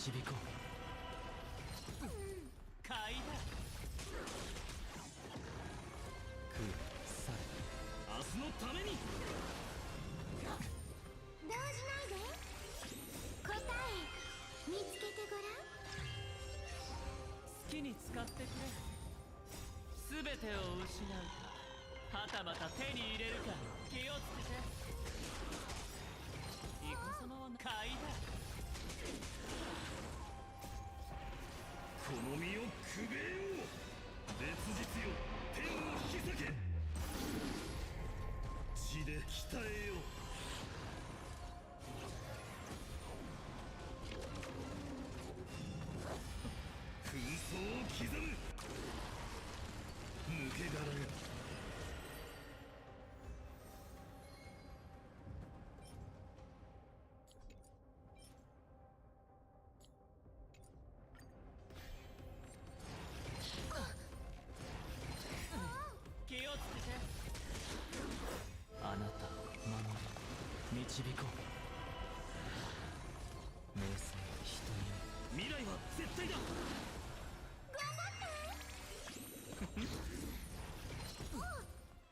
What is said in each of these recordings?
導こう。買いだ。食うされ明日のために。動じないで。答え見つけてごらん。好きに使ってくれ。全てを失うかはたまた手に入れるか気をつけて。イカ様は買いだ。この身をくべえよ烈日よ天を引き裂け。血で鍛えよ。紛争を刻む抜け殻が。気をつけて。あなたを守り導こう。名声人に未来は絶対だ。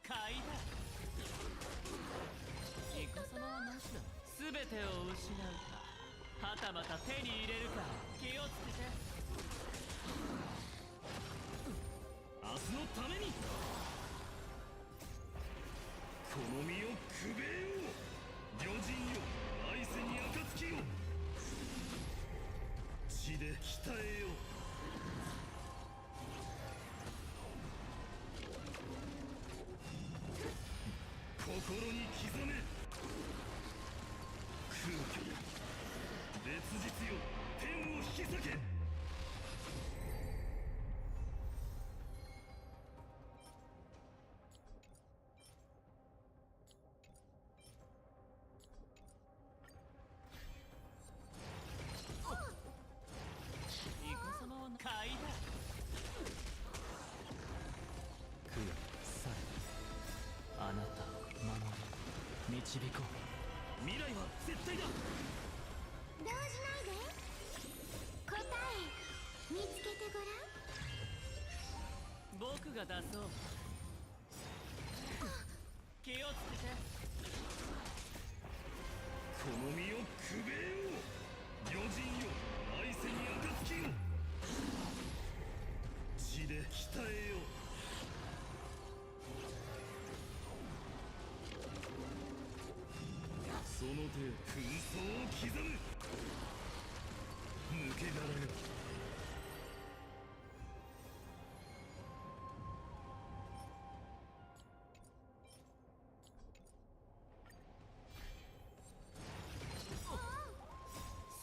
買いだ。イカ様はなしだ。全てを失うかはたまた手に入れるか気をつけて。明日のために。この身をくべえよ魚人よ愛せに暁よ。血で鍛えよ。心に刻め。空虚よ烈日よ天を引き裂け。イカ様は買いだ。食うされあなたを守り導こう。未来は絶対だ。動じないで。答え見つけてごらん。僕が出そう。気をつけて。この身をくべえよ魚人よ愛せに暁よ。血で鍛えよ。その手紛争を刻む抜け殻が。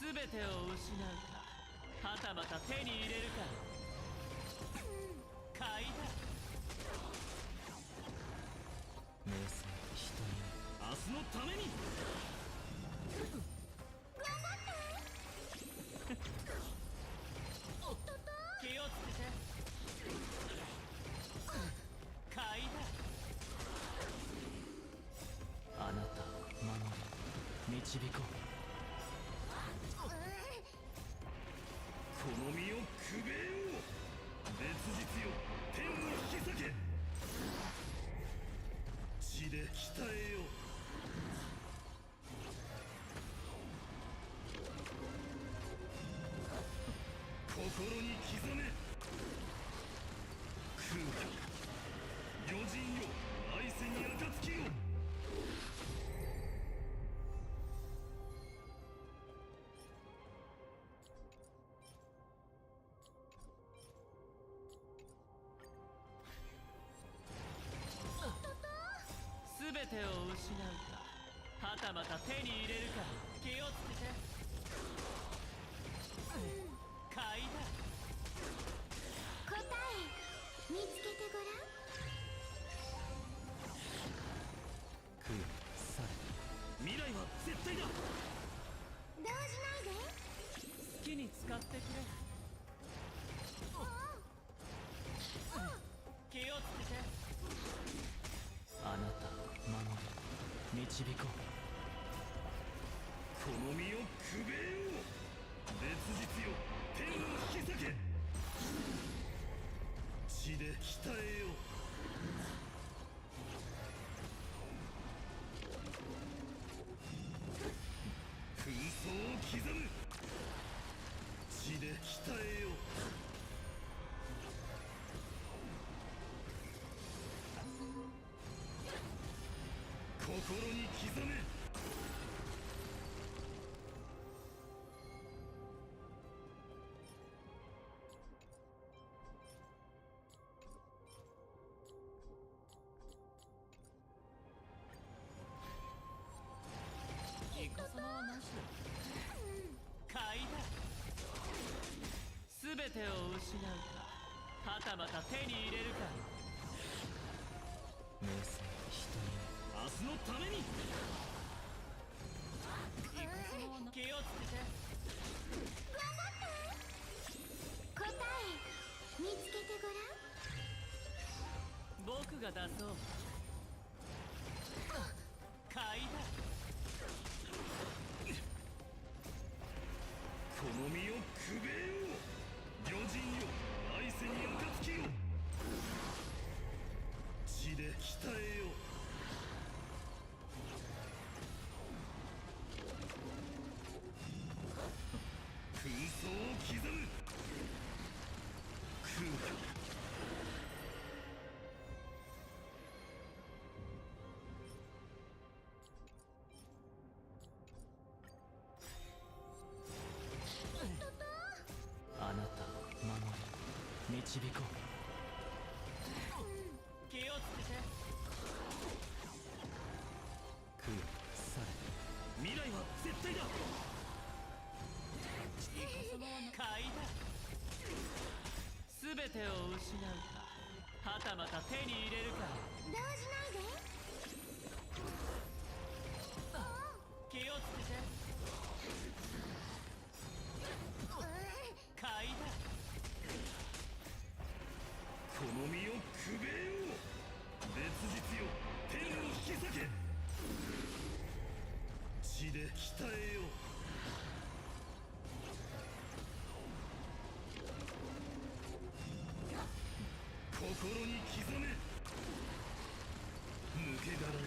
全てを失うかはたまた手に入れるか買いだ。名声人に明日のために。気をつけて。買いだ。あなたを守り導こう。この身をくべえよ烈日よ天を引き裂け。血で鍛えよ。心に刻め空虚魚人よ愛せに暁よ。全てを失うかはたまた手に入れるか気をつけて。買いだ。答え見つけてごらん。食うされ未来は絶対だ。動じないで。好きに使ってくれ。気をつけて。あなたを守り導こう。この身をくべえよ烈実よ天を引き裂け。血で鍛えよう。紛争を刻む。血で鍛えよう。心に刻め。イカ様はなしだ。買いだ。全てを失うか、はたまた手に入れるか。明晰明日のために。イカ様はな気をつけて。頑張って答え見つけてごらん。僕が出そう。買いだ。この身をくべよう。魚人よ愛せに暁よ。血で鍛えよう。紛争を刻む。空気あなたを守り導こう。気をつけて。空され未来は絶対だ。買いだ。全てを失うか、はたまた手に入れるか。動じないで。気をつけて。買いだ。この身をくべよう。烈日よ天を引き裂け。血で鍛えよう。心に刻め。抜け殻が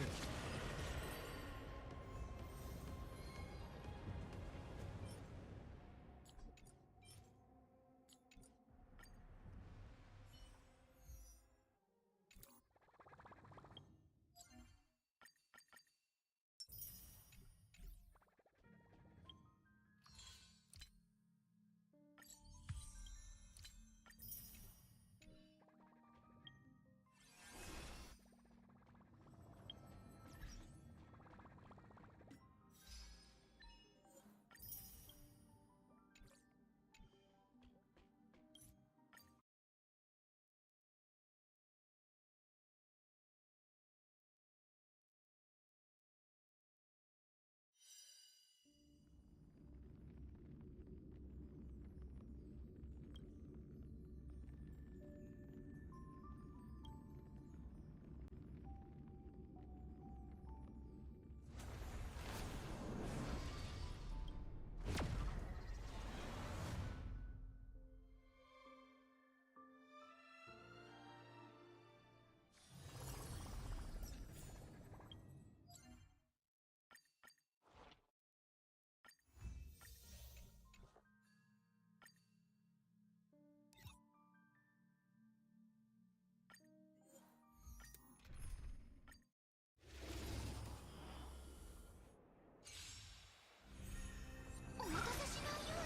お待たせしないように。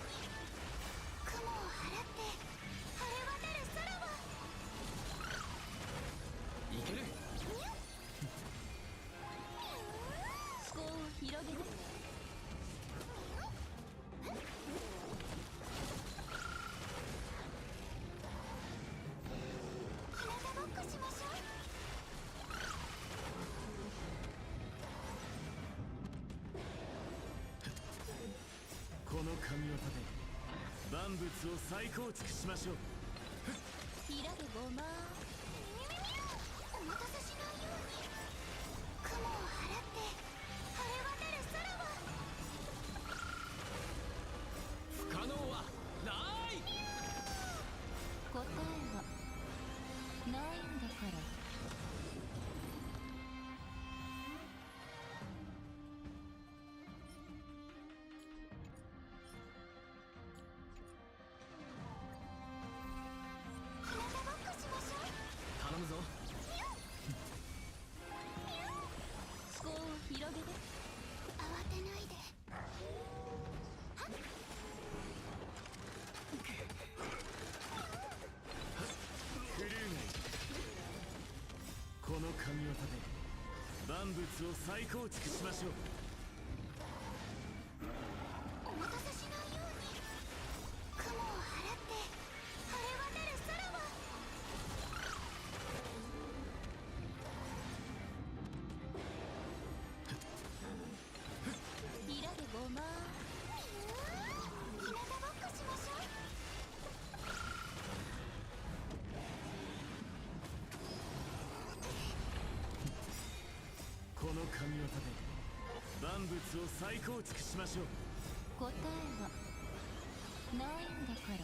雲を払って晴れ渡る空を。いける。思考を広げる。日向ぼっこしましょう。この神の盾万物を再構築しましょう。開けごま。お待たせしないように。雲を払って晴れ渡る空を。不可能は万物を再構築しましょう。お待たせしないように。雲を払って晴れ渡る空は。イラでごま日向ぼっこしましょう。この神業で万物を再構築しましょう。答えはないんだから。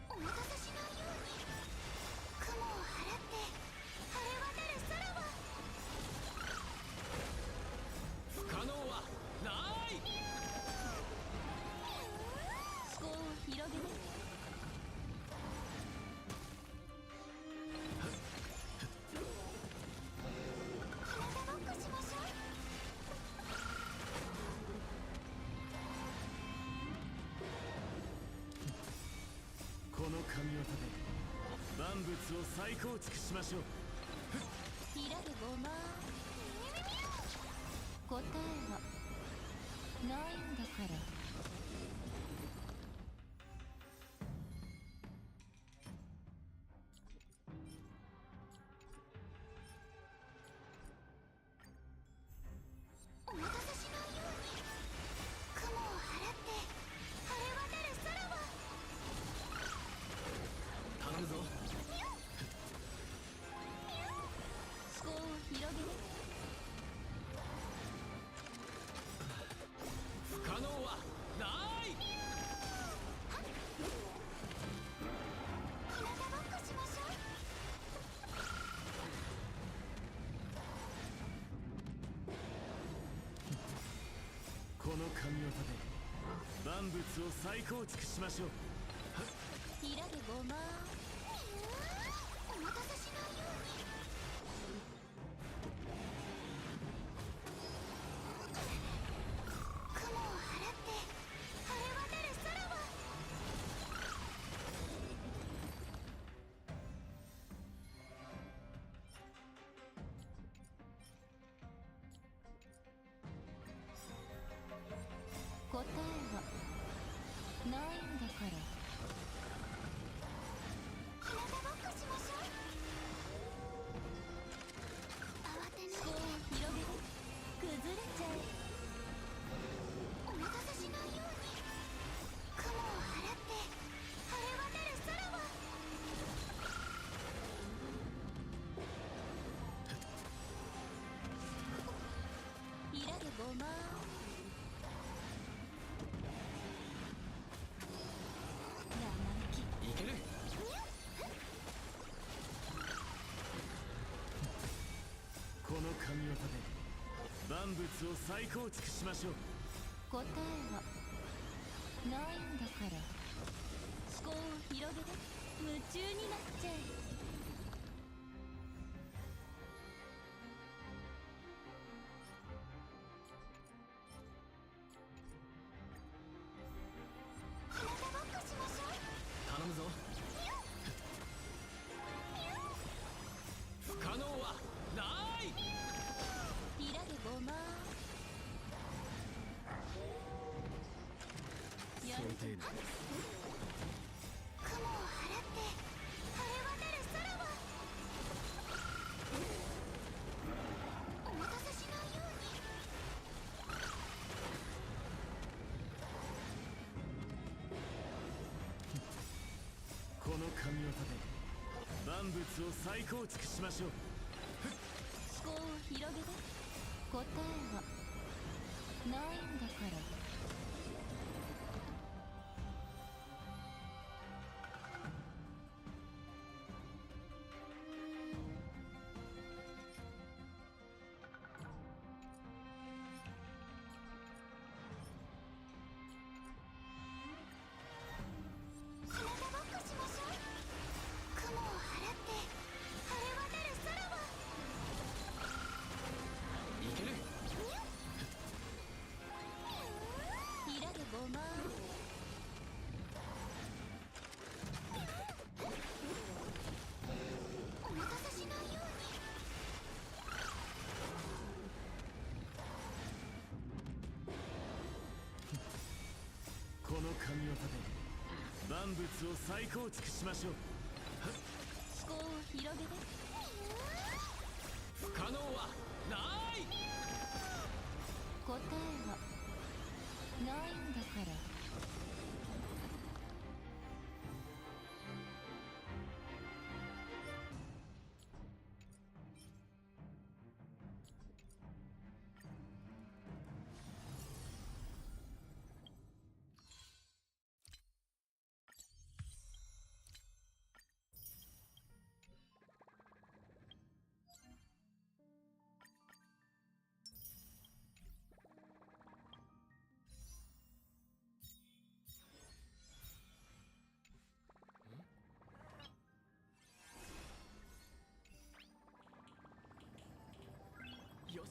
お待たせしないように。雲を払って晴れ渡る空は。不可能はない。思考を広げて。日向ぼっこしましょう。この神業で万物を再構築しましょう。イラでごま答えはないんだから。お待たせしないように。雲を払って晴れ渡る空は。頼むぞ。思考を広げて。不可能はない。日向ぼっこしましょう。この神業で万物を再構築しましょう。イラでごまお待たせしないように。雲を払って晴れ渡る空は。答えはないんだから。日向ぼっこしましょう。慌てないで。思考を広げて。崩れちゃえ。お待たせしないように。雲を払って晴れ渡る空は。イラでごま生意気。いける。この神業で万物を再構築しましょう。答えはないんだから。思考を広げて。夢中になっちゃえ。日向ぼっこしましょう。頼むぞ。不可能はない。イラでごまやる想定内。雲を払って晴れ渡る空は。お待たせしないように。この神業で万物を再構築しましょう。思考を広げて。答えはないんだから。日向ぼっこしましょう。雲を払って晴れ渡る空は。いける。万物を再構築しましょう。思考を広げて。不可能はない。答えはないんだから。よし。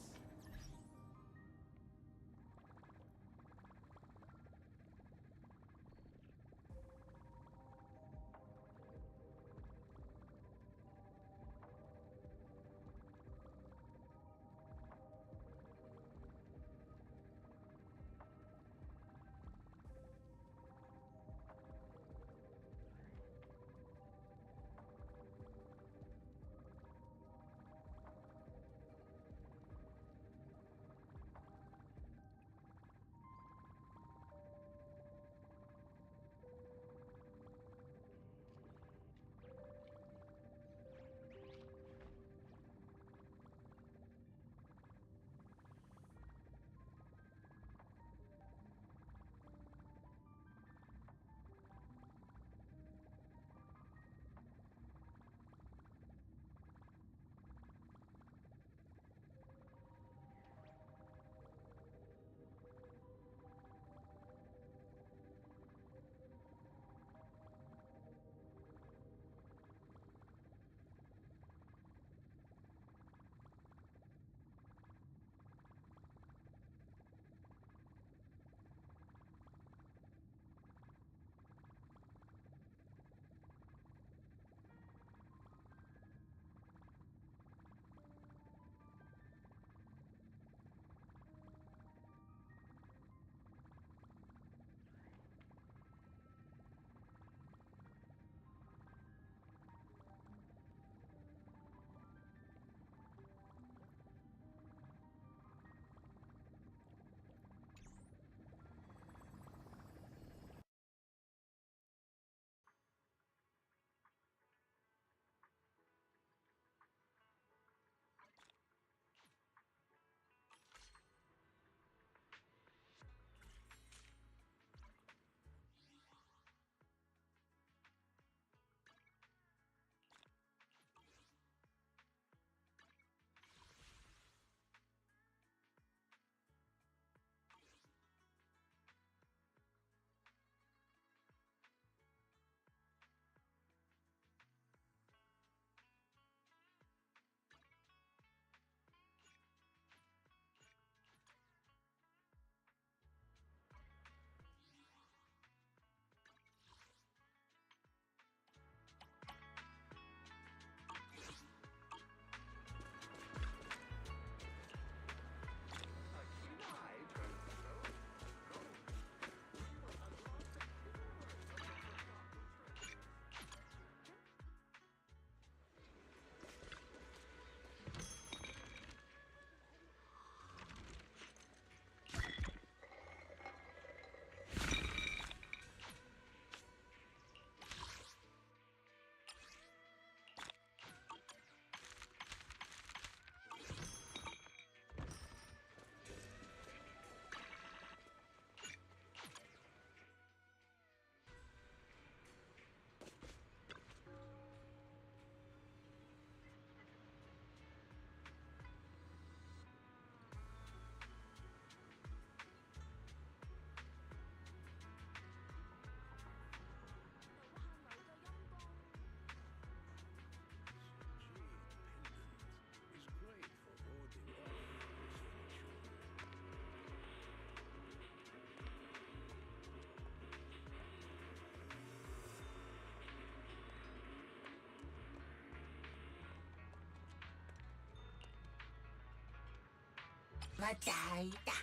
またいた。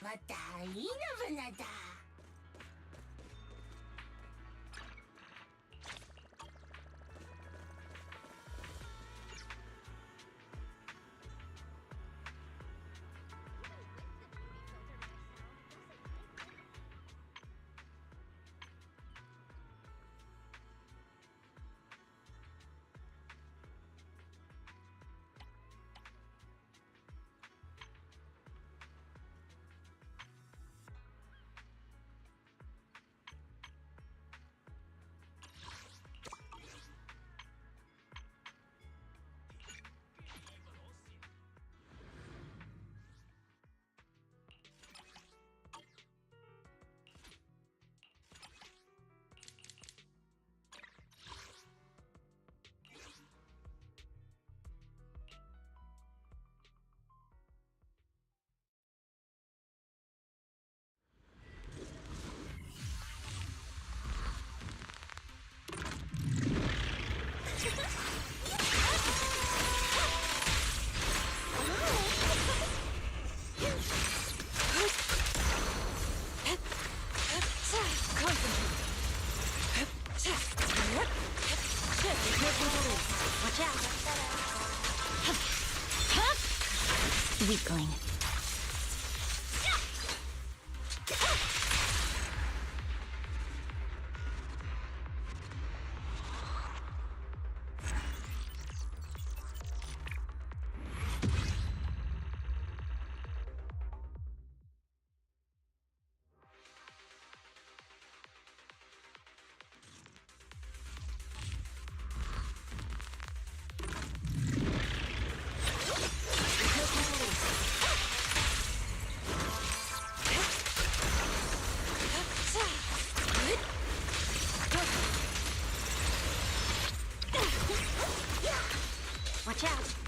またいいのぶなだ。Weakling. Watch out!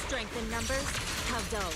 Strength in numbers? How dull.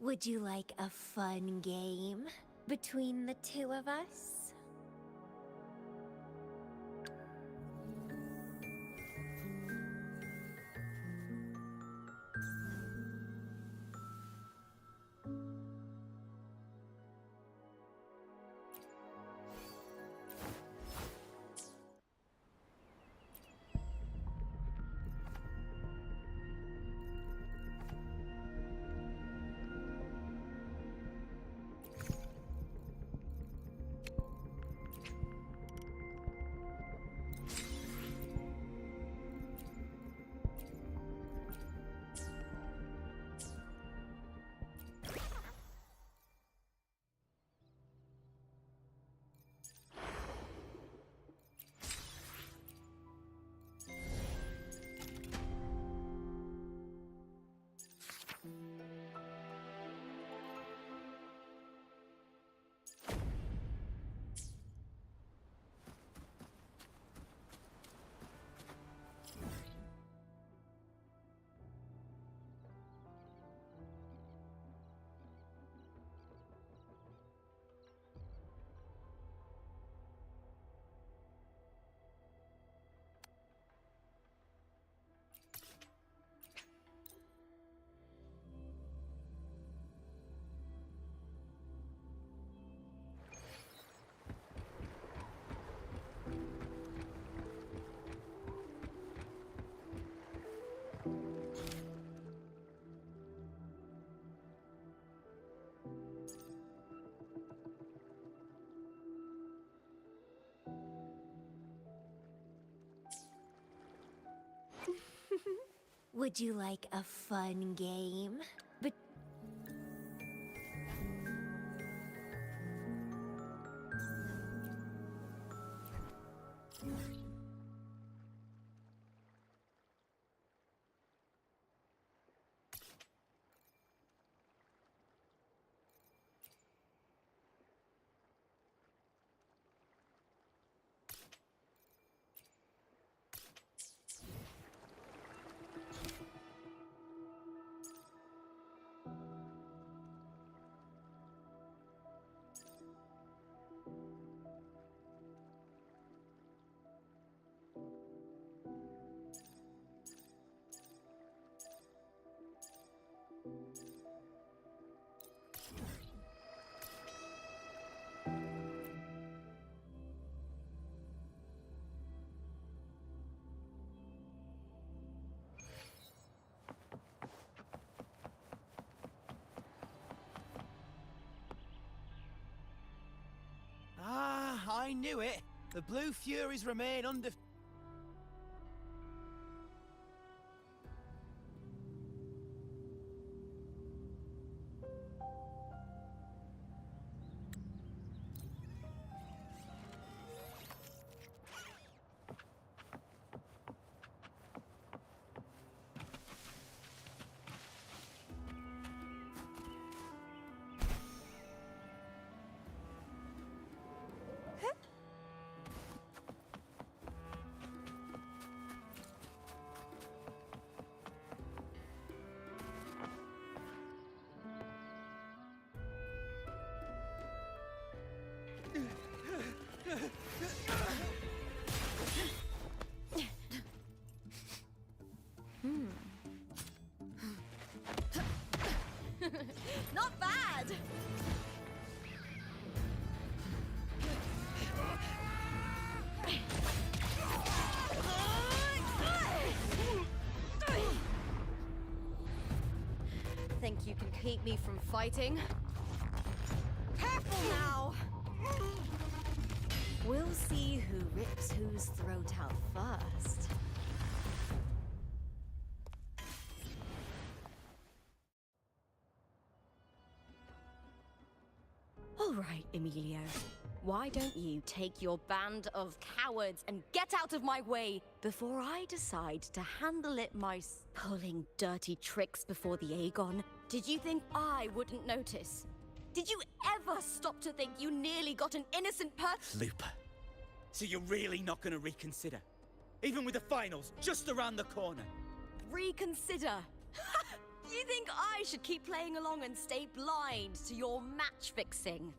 Would you like a fun game between the two of us? Would you like a fun game? But I knew it. The Blue Furies remain under... not bad! Think you can keep me from fighting? Careful now! We'll see who rips whose throat out first. All right, Emilio. Why don't you take your band of cowards and get out of my way before I decide to handle it myself? Pulling dirty tricks before the Aegon. Did you think I wouldn't notice? Did you ever stop to think you nearly got an innocent person? Looper. So you're really not gonna reconsider? Even with the finals just around the corner? Reconsider. You think I should keep playing along and stay blind to your match fixing?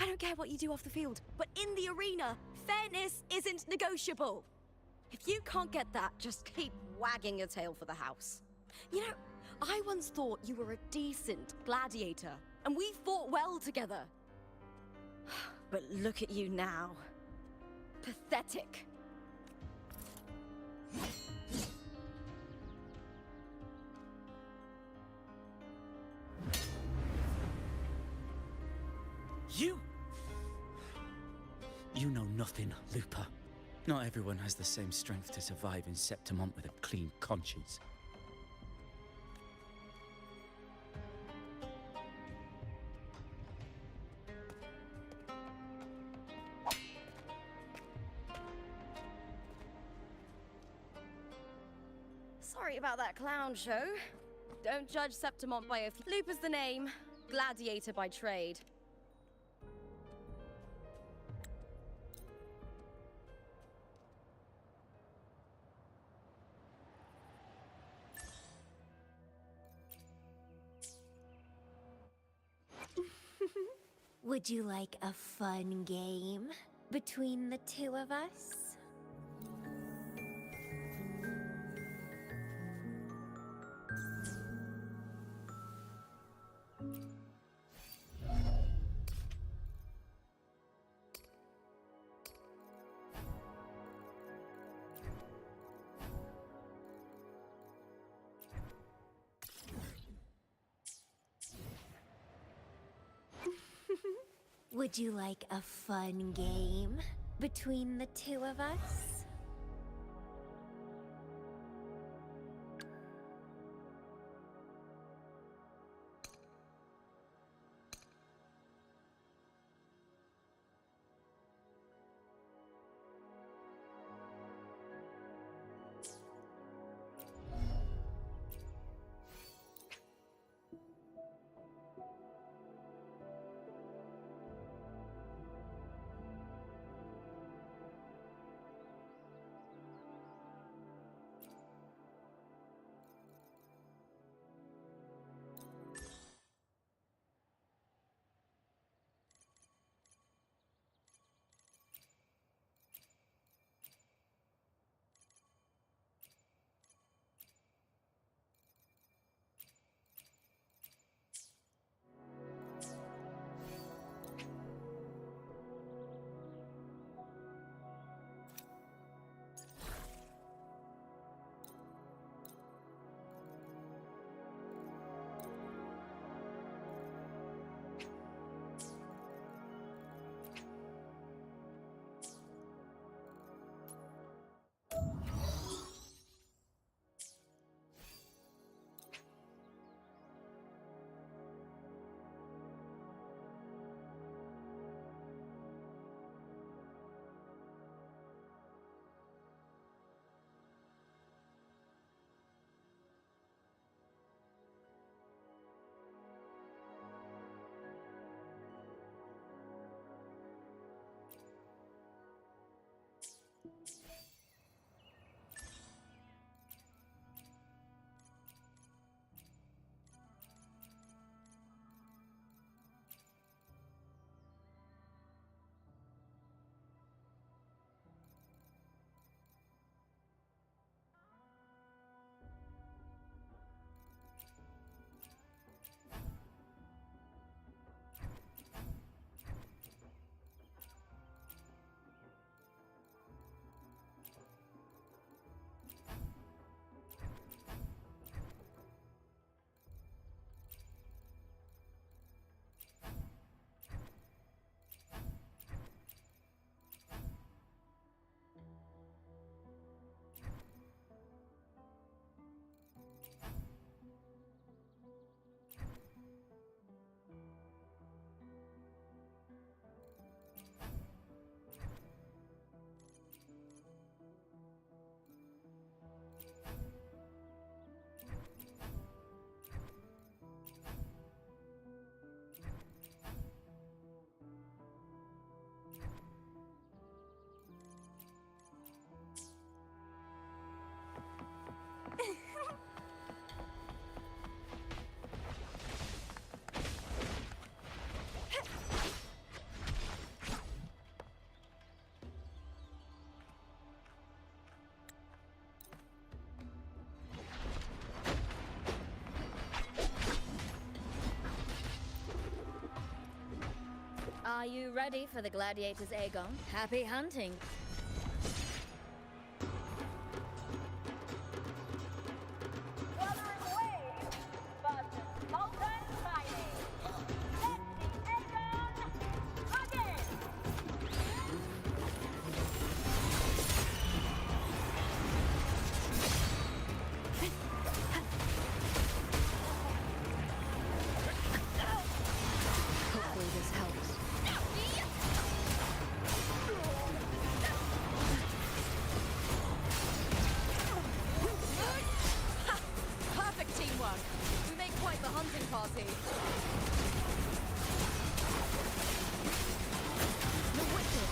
I don't care what you do off the field, but in the arena, fairness isn't negotiable. If you can't get that, just keep wagging your tail for the house. You know, I once thought you were a decent gladiator, and we fought well together. But look at you now. Pathetic. You know nothing, Looper. Not everyone has the same strength to survive in Septimont with a clean conscience. Sorry about that clown show. Don't judge Septimont by a few. Looper's the name, gladiator by trade. Would you like a fun game between the two of us? Would you like a fun game between the two of us? Are you ready for the gladiators, Aegon? Happy hunting! Hopefully this helps. Perfect teamwork! We make quite the hunting party. The wicked!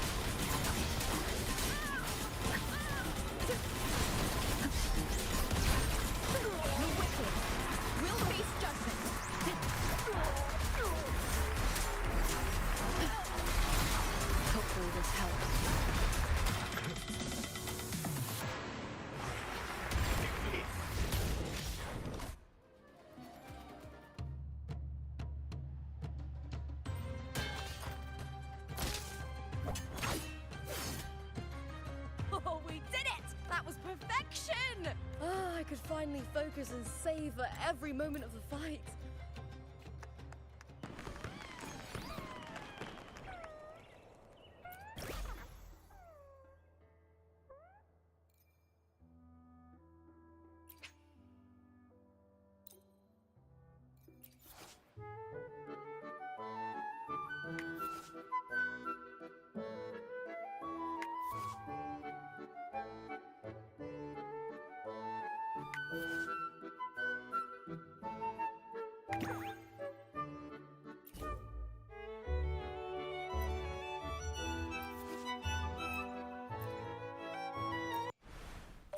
The wicked! We'll face judgment! Hopefully this helps. Oh, we did it! That was perfection! Ah, I could finally focus and savor every moment of the fight.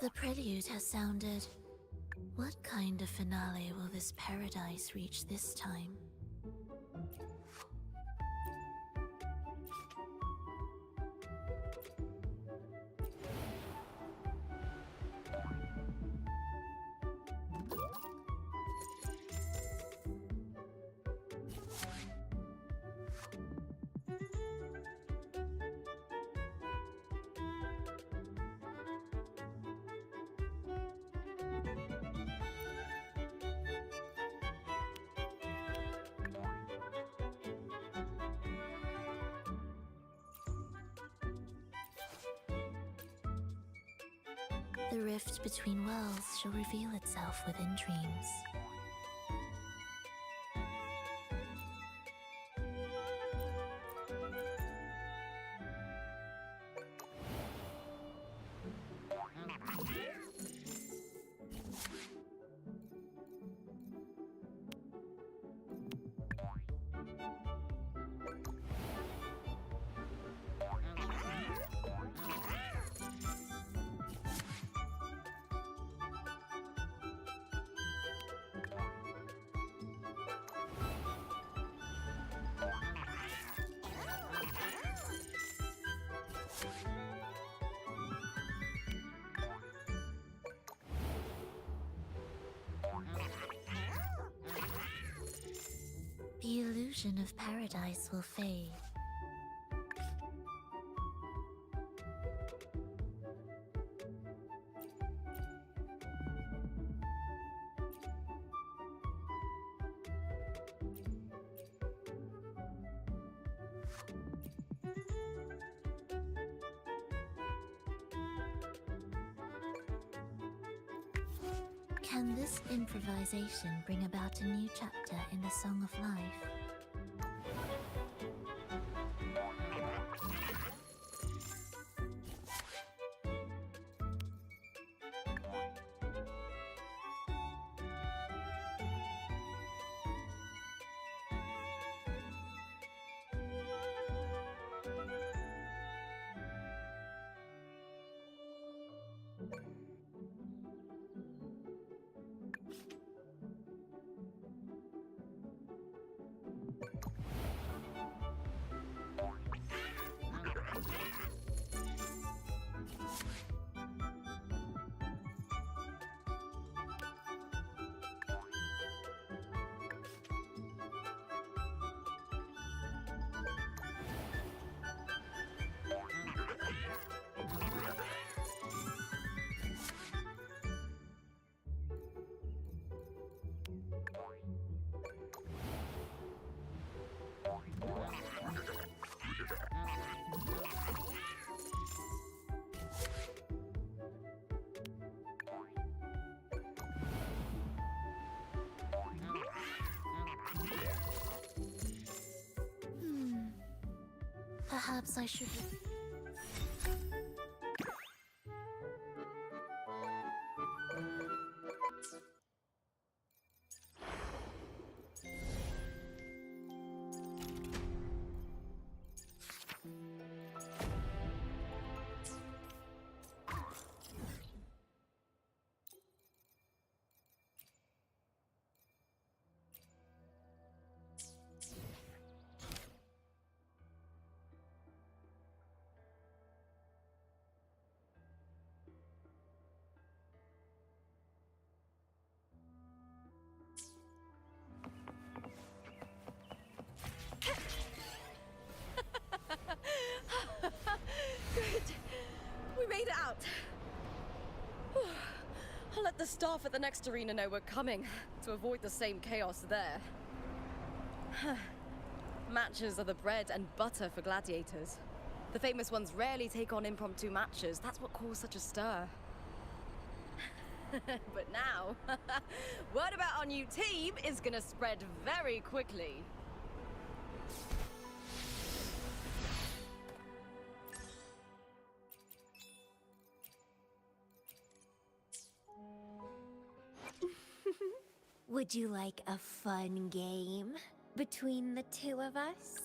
The prelude has sounded. What kind of finale will this paradise reach this time? The rift between worlds shall reveal itself within dreams. The illusion of paradise will fade. Can this improvisation bring about a new chapter in the Song of Life? Perhaps I should. Good. We made it out. Whew. I'll let the staff at the next arena know we're coming to avoid the same chaos there. Matches are the bread and butter for gladiators. The famous ones rarely take on impromptu matches. That's what caused such a stir. But now, word about our new team is gonna spread very quickly. Would you like a fun game between the two of us?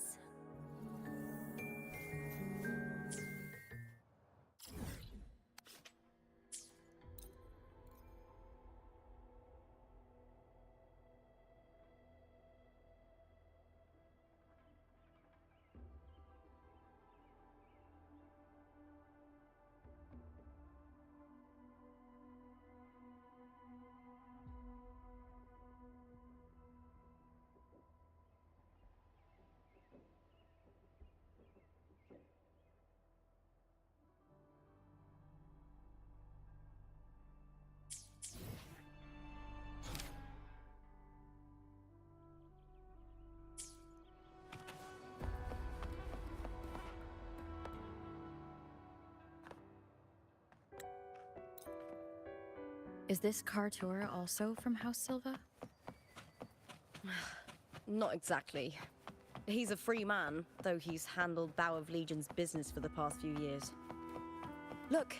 Is this car tour also from House Silva? Not exactly. He's a free man, though he's handled Bow of Legion's business for the past few years. Look!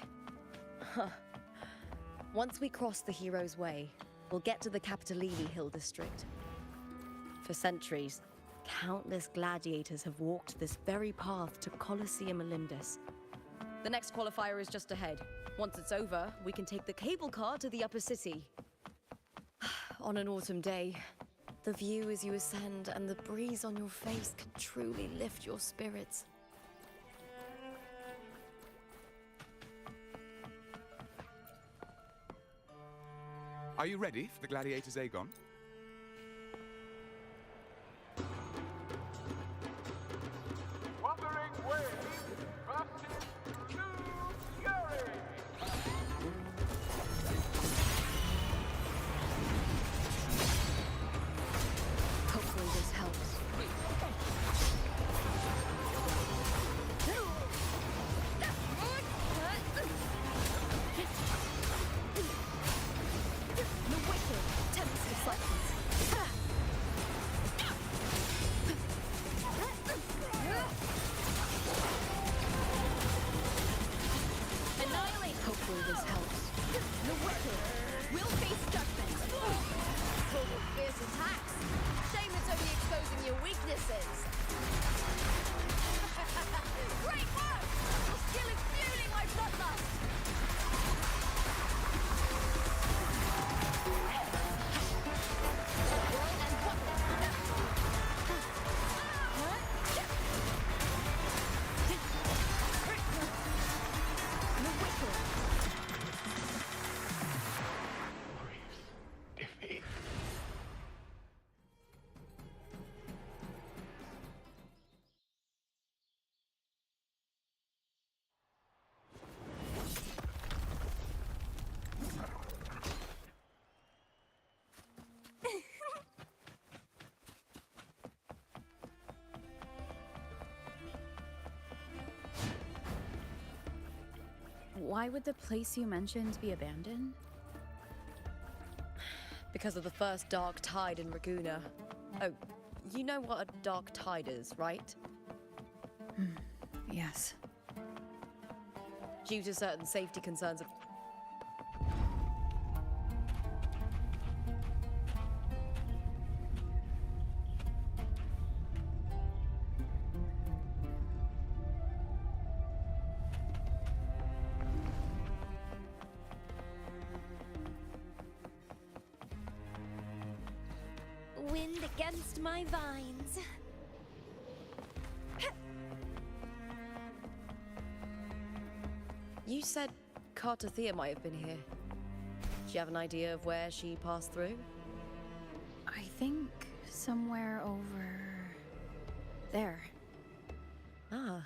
Once we cross the Hero's Way, we'll get to the Capitolini Hill district. For centuries, countless gladiators have walked this very path to Colosseum Olympus. The next qualifier is just ahead. Once it's over, we can take the cable car to the upper city. On an autumn day, the view as you ascend and the breeze on your face can truly lift your spirits. Are you ready for the Gladiators Aegon? Wuthering Waves versus Blue Fury! Hopefully this helps. The wicked tempts deflections. Annihilate. Hopefully this helps. The wicked will face judgment. Total fierce attacks. Shame it's only exposing your weaknesses. Great work! Your skill is fueling my bloodlust. Defeat. Why would the place you mentioned be abandoned? Because of the first dark tide in Raguna. Oh, you know what a dark tide is, right? Yes. Due to certain safety concerns. Wind against my vines. You said Cartothea might have been here. Do you have an idea of where she passed through? I think somewhere over there. Ah,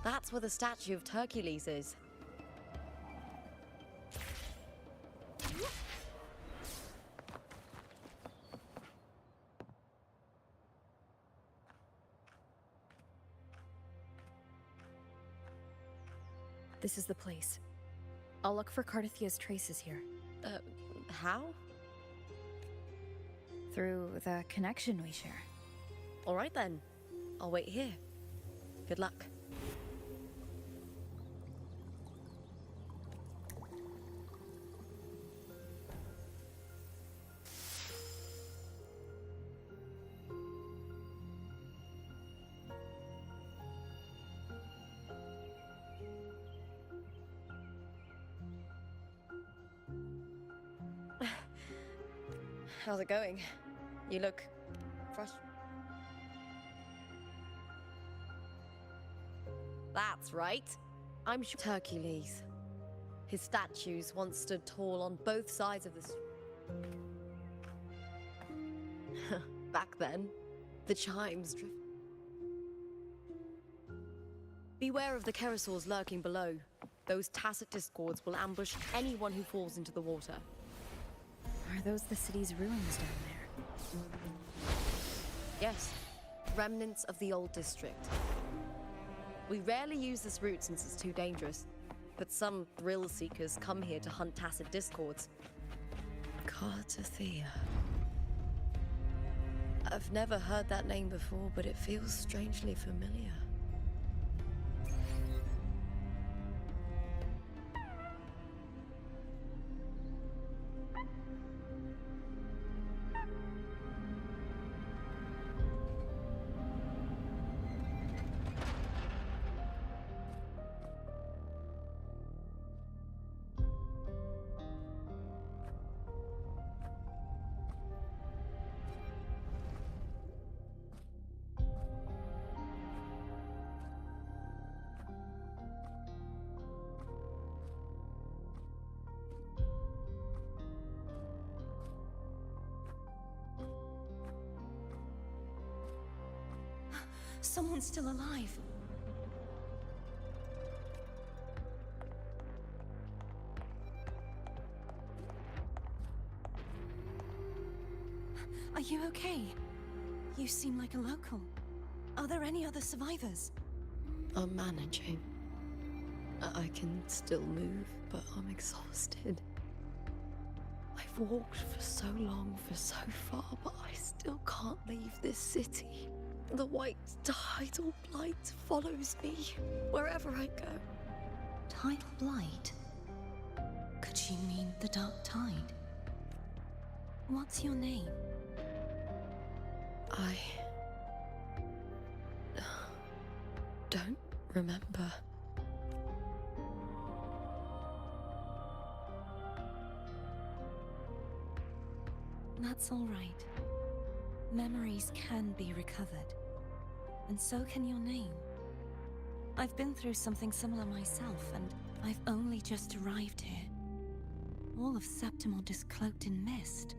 that's where the statue of Hercules is. This is the place. I'll look for Cartothea's traces here. How? Through the connection we share. All right then. I'll wait here. Good luck. How's it going? You look frustrated. That's right. I'm sure Hercules. His statues once stood tall on both sides of the Back then, the chimes drift. Beware of the Kerosaurs lurking below. Those tacit discords will ambush anyone who falls into the water. Are those the city's ruins down there? Yes, remnants of the old district. We rarely use this route since it's too dangerous, but some thrill seekers come here to hunt tacit discords. Cartothea. I've never heard that name before, but it feels strangely familiar. Someone's still alive. Are you okay? You seem like a local. Are there any other survivors? I'm managing. I can still move, but I'm exhausted. I've walked for so long, for so far, but I still can't leave this city. The white tidal blight follows me wherever I go. Tidal blight? Could she mean the dark tide? What's your name? I don't remember. That's all right. Memories can be recovered. And so can your name. I've been through something similar myself, and I've only just arrived here. All of Septimont is cloaked in mist.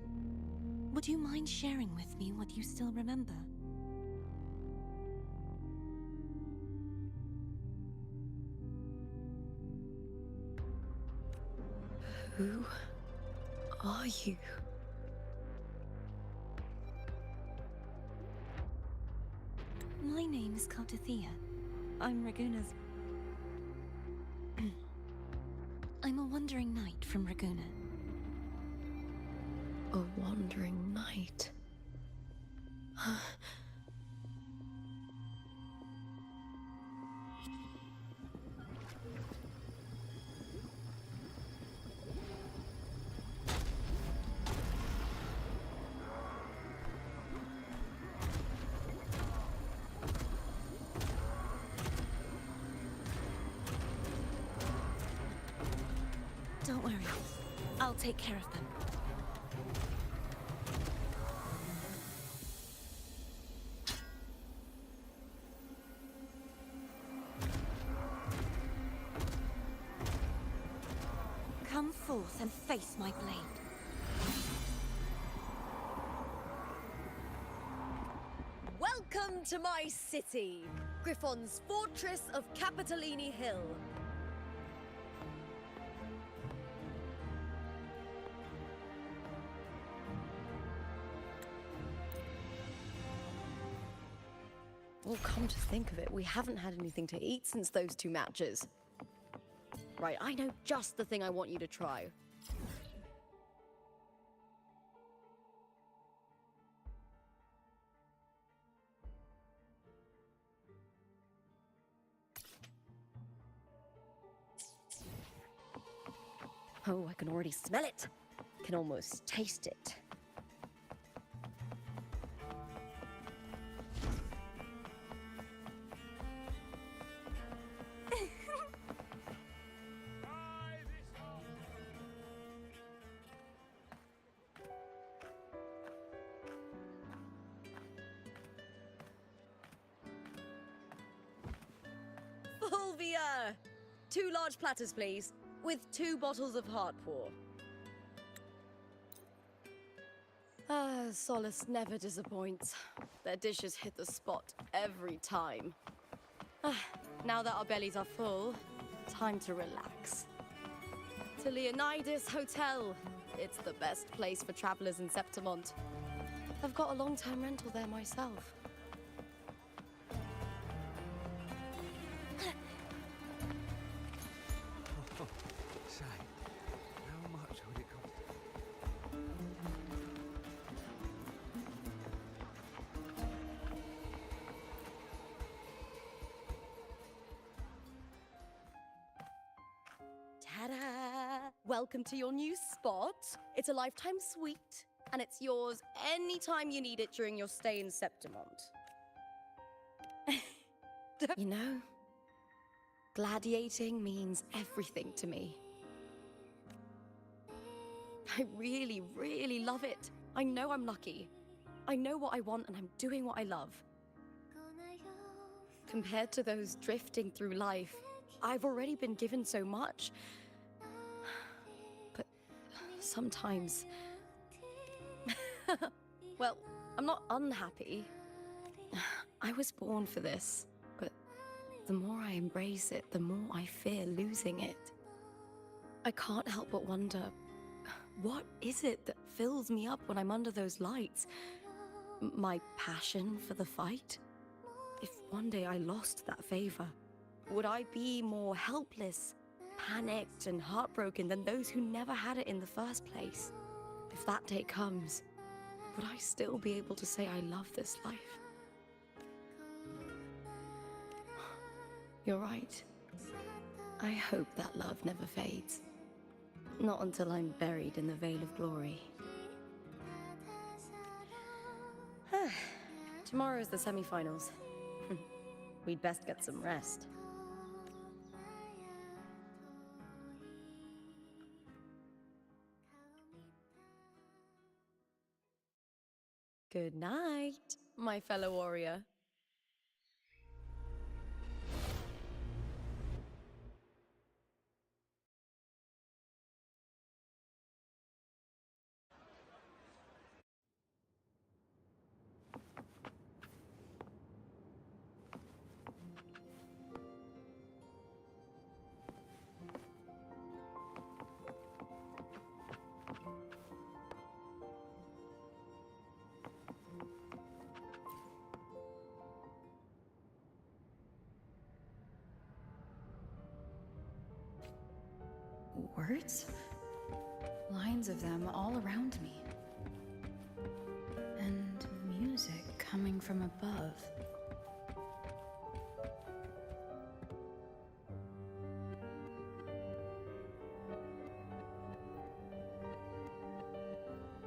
Would you mind sharing with me what you still remember? Who are you? My name is Cartothea. I'm Raguna's... I'm a wandering knight from Raguna. A wandering knight. Don't worry. I'll take care of them. Come forth and face my blade. Welcome to my city, Griffon's fortress of Capitolini Hill. Well, come to think of it, we haven't had anything to eat since those 2 matches. Right, I know just the thing I want you to try. Oh, I can already smell it. Can almost taste it. Fulvia! 2 large platters, please, with 2 bottles of Heartpour. Ah, Solace never disappoints. Their dishes hit the spot every time. Now that our bellies are full, time to relax. To Leonidas Hotel. It's the best place for travelers in Septimont. I've got a long-term rental there myself. Say, how much would it cost? Ta-da! Welcome to your new spot. It's a lifetime suite, and it's yours anytime you need it during your stay in Septimont. You know, gladiating means everything to me. I really, really love it. I know I'm lucky. I know what I want and I'm doing what I love. Compared to those drifting through life, I've already been given so much. But sometimes... Well, I'm not unhappy. I was born for this, but the more I embrace it, the more I fear losing it. I can't help but wonder, what is it that fills me up when I'm under those lights? My passion for the fight? If one day I lost that favor, would I be more helpless, panicked, and heartbroken than those who never had it in the first place? If that day comes, would I still be able to say I love this life? You're right. I hope that love never fades. Not until I'm buried in the veil of glory. Tomorrow's the semi-finals. We'd best get some rest. Good night, my fellow warrior. Words? Lines of them all around me. And music coming from above.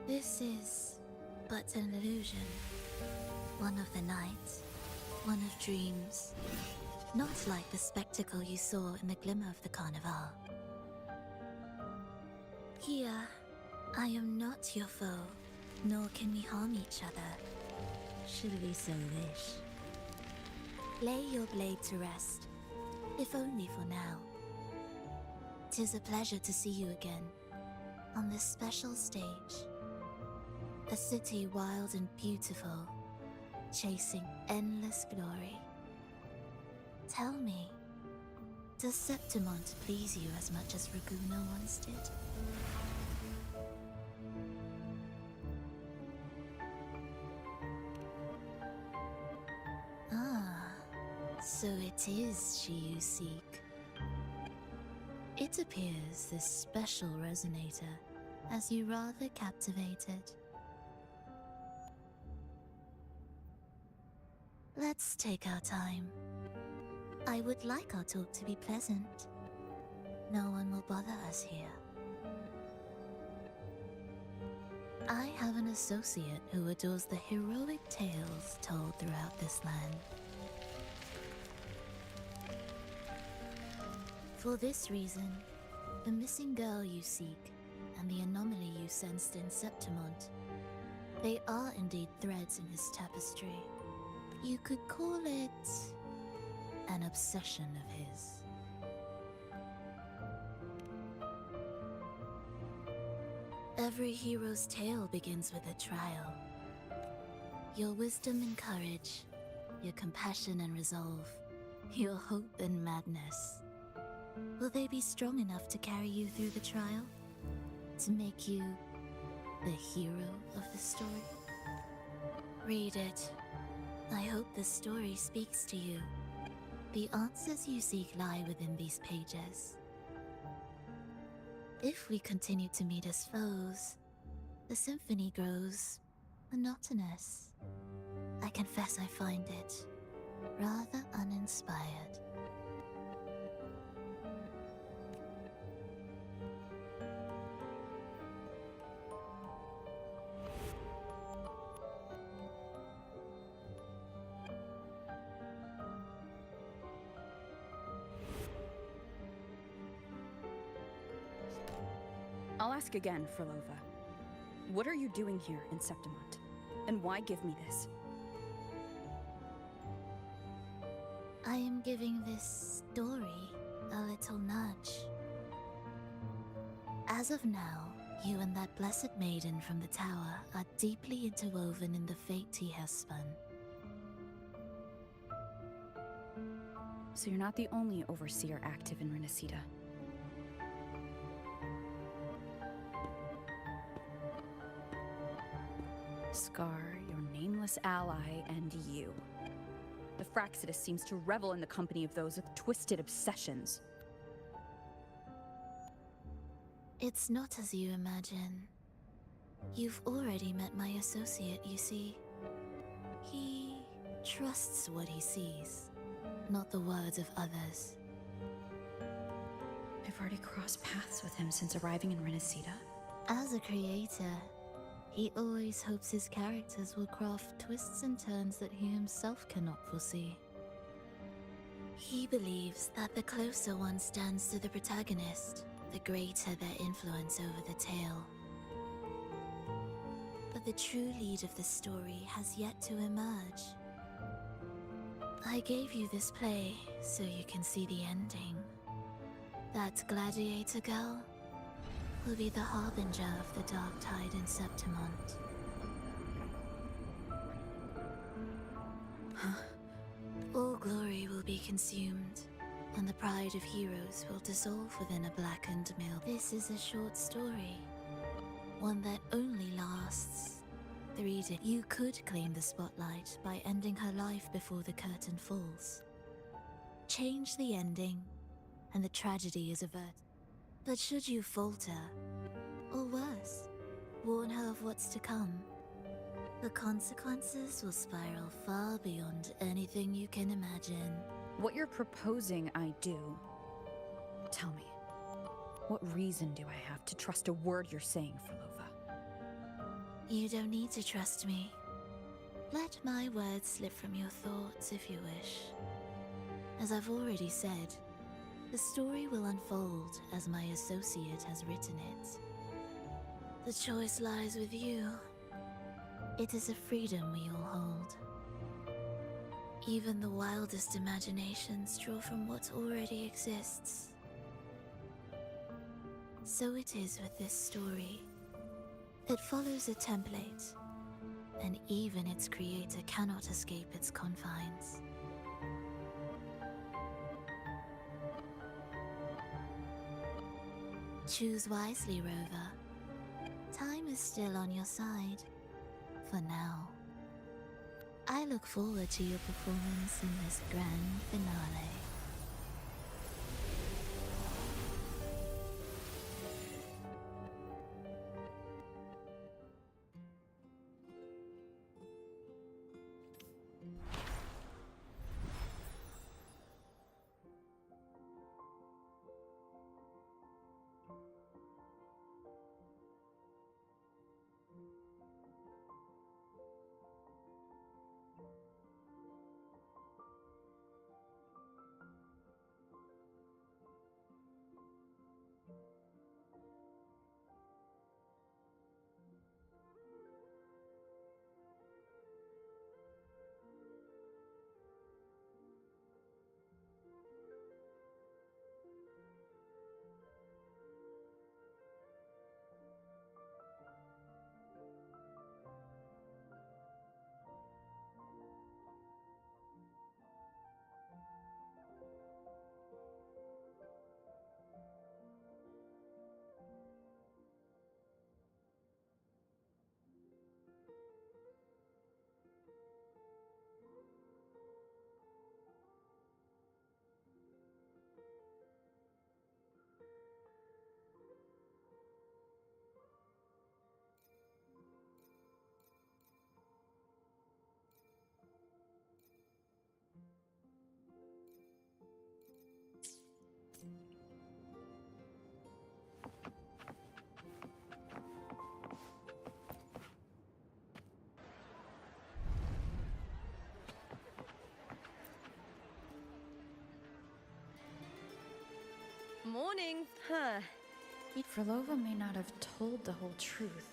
This is but an illusion. One of the nights, one of dreams. Not like the spectacle you saw in the glimmer of the Carnival. I am not your foe, nor can we harm each other, should we so wish. Lay your blade to rest, if only for now. 'Tis a pleasure to see you again, on this special stage. A city wild and beautiful, chasing endless glory. Tell me, does Septimont please you as much as Raguna once did? Ah, so it is she you seek. It appears this special resonator has you rather captivated. Let's take our time. I would like our talk to be pleasant. No one will bother us here. I have an associate who adores the heroic tales told throughout this land. For this reason, the missing girl you seek and the anomaly you sensed in Septimont, they are indeed threads in his tapestry. You could call it an obsession of his. Every hero's tale begins with a trial. Your wisdom and courage, your compassion and resolve, your hope and madness. Will they be strong enough to carry you through the trial? To make you the hero of the story? Read it. I hope the story speaks to you. The answers you seek lie within these pages. If we continue to meet as foes, the symphony grows monotonous. I confess I find it rather uninspired. I'll ask again, Frolova. What are you doing here in Septimont? And why give me this? I am giving this story a little nudge. As of now, you and that blessed maiden from the tower are deeply interwoven in the fate he has spun. So you're not the only overseer active in Renacida. Scar, your nameless ally, and you. The Fraxidus seems to revel in the company of those with twisted obsessions. It's not as you imagine. You've already met my associate, you see. He trusts what he sees, not the words of others. I've already crossed paths with him since arriving in Renacida. As a creator, he always hopes his characters will craft twists and turns that he himself cannot foresee. He believes that the closer one stands to the protagonist, the greater their influence over the tale. But the true lead of the story has yet to emerge. I gave you this play so you can see the ending. That gladiator girl will be the harbinger of the dark tide in Septimont. All glory will be consumed, and the pride of heroes will dissolve within a blackened mill. This is a short story, one that only lasts 3 days. You could claim the spotlight by ending her life before the curtain falls. Change the ending, and the tragedy is averted. But should you falter, or worse, warn her of what's to come, the consequences will spiral far beyond anything you can imagine. What you're proposing I do. Tell me, what reason do I have to trust a word you're saying, Frolova? You don't need to trust me. Let my words slip from your thoughts if you wish. As I've already said, the story will unfold as my associate has written it. The choice lies with you. It is a freedom we all hold. Even the wildest imaginations draw from what already exists. So it is with this story. It follows a template, and even its creator cannot escape its confines. Choose wisely, Rover. Time is still on your side. For now. I look forward to your performance in this grand finale. Morning. Huh. Frolova may not have told the whole truth,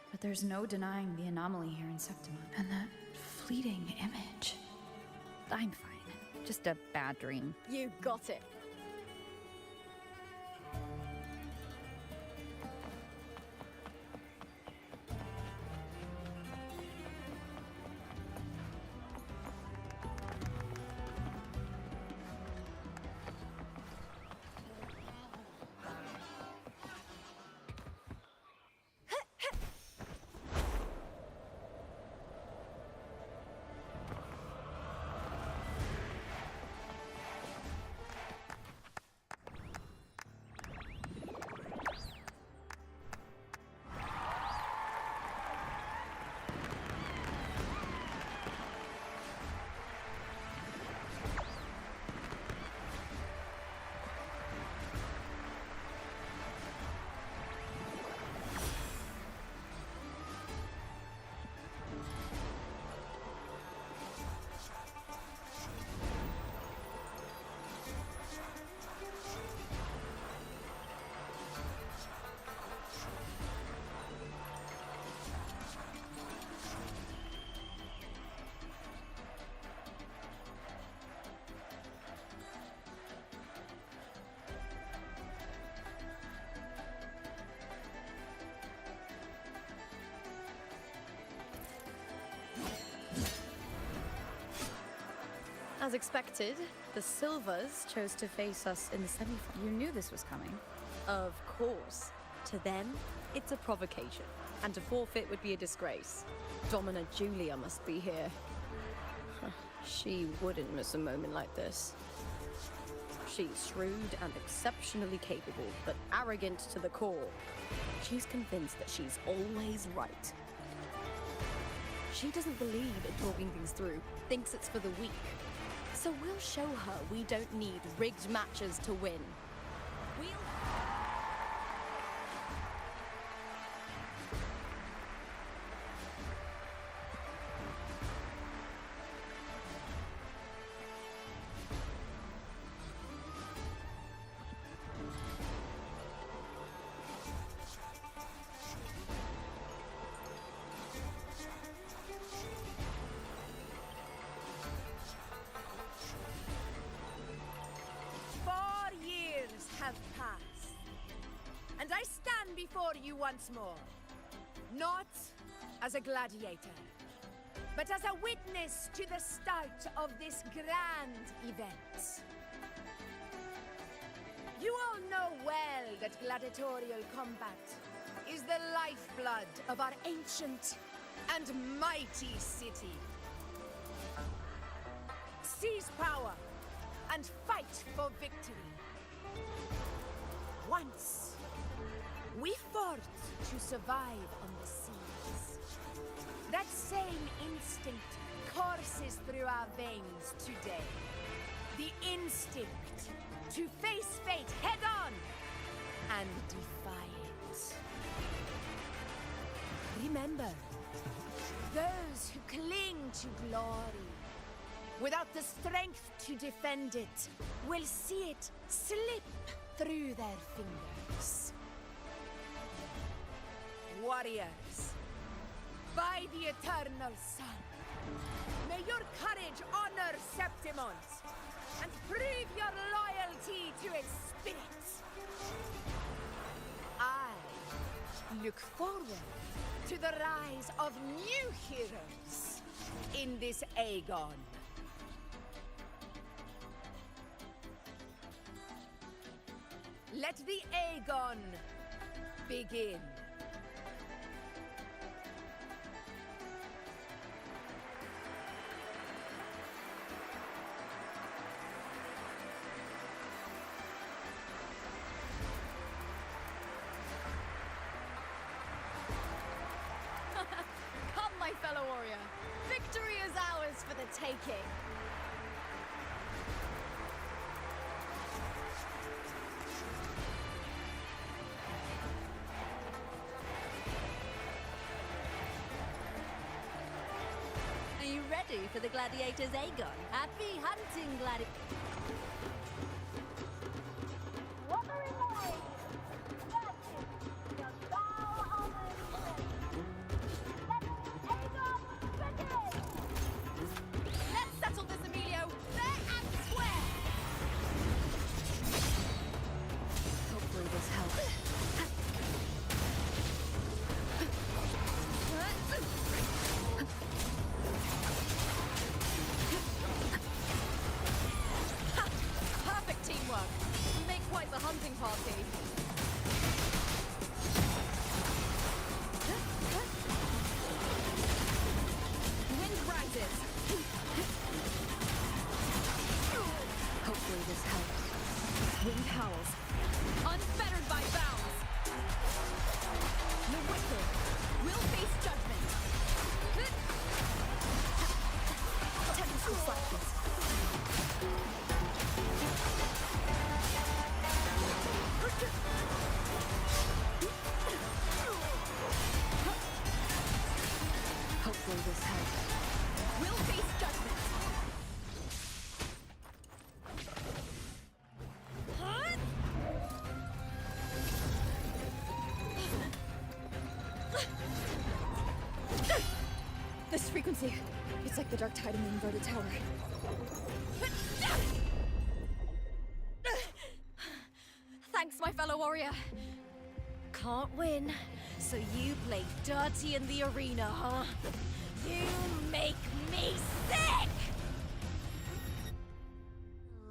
but there's no denying the anomaly here in Septima. And that fleeting image. I'm fine. Just a bad dream. You got it. As expected, the Silvers chose to face us in the semi-final. You knew this was coming. Of course. To them, it's a provocation. And to forfeit would be a disgrace. Domina Julia must be here. She wouldn't miss a moment like this. She's shrewd and exceptionally capable, but arrogant to the core. She's convinced that she's always right. She doesn't believe in talking things through, thinks it's for the weak. So we'll show her we don't need rigged matches to win. We'll... before you once more. Not as a gladiator, but as a witness to the start of this grand event. You all know well that gladiatorial combat is the lifeblood of our ancient and mighty city. Seize power and fight for victory. Once, we fought to survive on the seas. That same instinct courses through our veins today. The instinct to face fate head-on and defy it. Remember, those who cling to glory without the strength to defend it will see it slip through their fingers. Warriors, by the eternal sun, may your courage honor Septimont and prove your loyalty to its spirit. I look forward to the rise of new heroes in this Aegon. Let the Aegon begin. Come, my fellow warrior. Victory is ours for the taking. Are you ready for the gladiators, Aegon? Happy hunting, gladiators. Let's settle this, Emilio, fair and square. Hopefully this helps. Perfect teamwork. We make quite the hunting party. Wind rises. Hopefully this helps. Wind howls. Unfettered by bounds. The wicked will face judgment. Technical slackness. Hopefully this helps. Will face judgment. This frequency, it's like the dark tide in the inverted tower. Thanks, my fellow warrior. Can't win, so you play dirty in the arena, huh? You make me sick!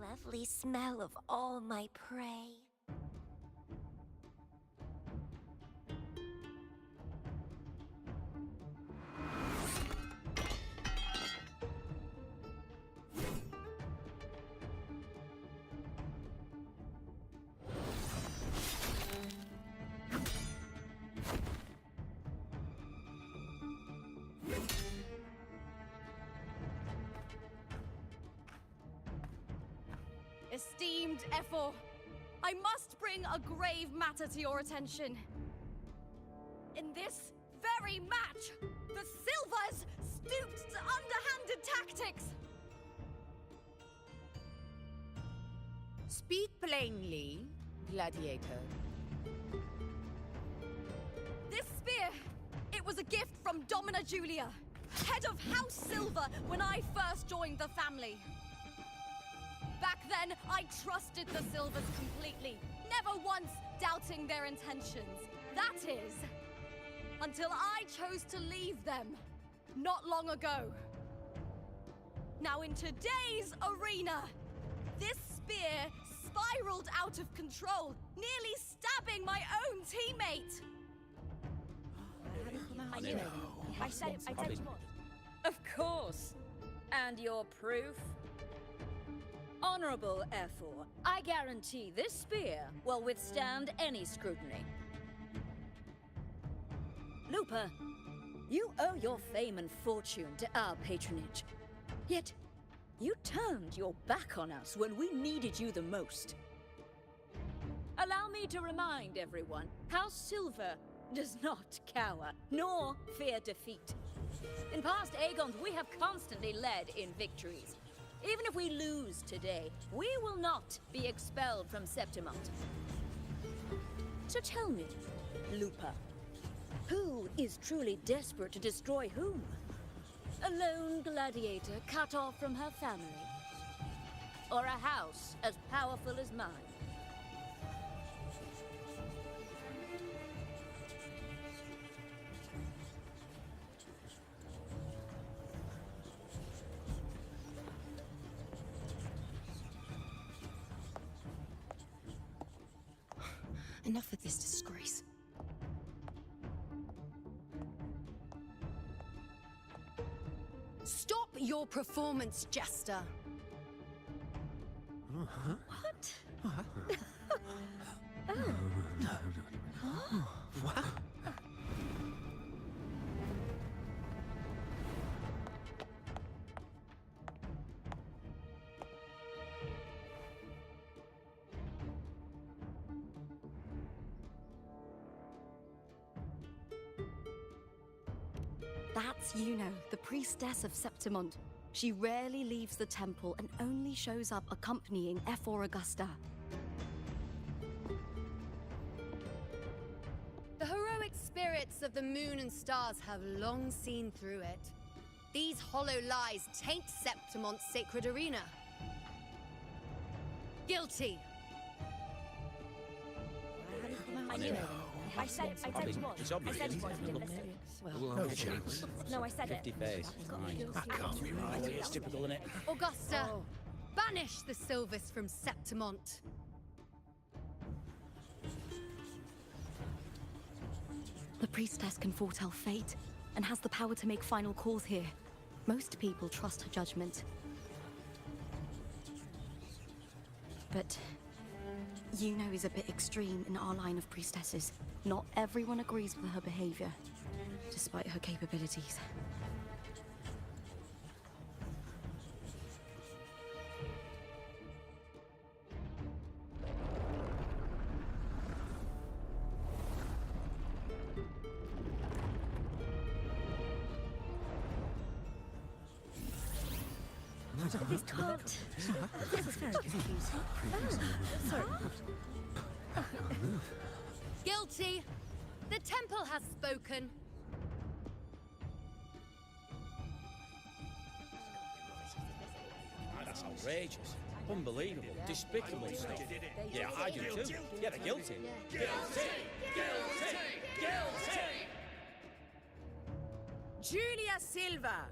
Lovely smell of all my prey. Esteemed Ephor, I must bring a grave matter to your attention. In this very match, the Silvers stooped to underhanded tactics. Speak plainly, gladiator. This spear, it was a gift from Domina Julia, head of House Silver when I first joined the family. Back then, I trusted the Silvers completely, never once doubting their intentions. That is, until I chose to leave them, not long ago. Now in today's arena, this spear spiraled out of control, nearly stabbing my own teammate. I knew it. I said it. I said more. Of course. And your proof? Honorable F4, I guarantee this spear will withstand any scrutiny. Lupa, you owe your fame and fortune to our patronage. Yet, you turned your back on us when we needed you the most. Allow me to remind everyone, House Silver does not cower, nor fear defeat. In past Aegons, we have constantly led in victories. Even if we lose today, we will not be expelled from Septimont. So tell me, Lupa, who is truly desperate to destroy whom? A lone gladiator cut off from her family? Or a house as powerful as mine? Enough of this disgrace. Stop your performance, Jester. What? What? That's Yuno, the priestess of Septimont. She rarely leaves the temple and only shows up accompanying F4 Augusta. The heroic spirits of the moon and stars have long seen through it. These hollow lies taint Septimont's sacred arena. Guilty. I knew it. I said it. I said more. It's obvious. I said more. You didn't listen. No chance. No, I said it. 50 face. Fine. That can't be right. It's typical, isn't it? Augusta, banish the Silvis from Septimont. The priestess can foretell fate and has the power to make final calls here. Most people trust her judgment. But Yuno is a bit extreme in our line of priestesses. Not everyone agrees with her behavior, despite her capabilities. This can't. This is very confusing. Oh, sorry. Guilty. The temple has spoken. That's outrageous. Unbelievable. Despicable stuff. Yeah, I do too. Yeah, they're guilty. Guilty! Guilty! Guilty! Julia Silva,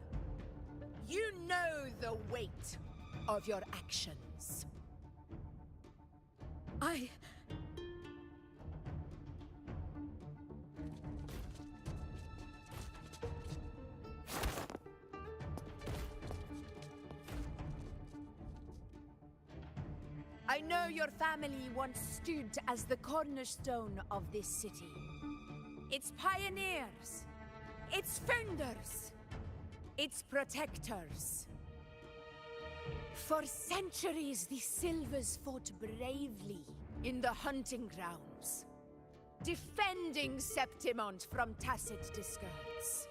you know the weight of your actions. I know your family once stood as the cornerstone of this city. Its pioneers, its founders, its protectors. For centuries, the Silvers fought bravely in the hunting grounds, defending Septimont from tacit discards.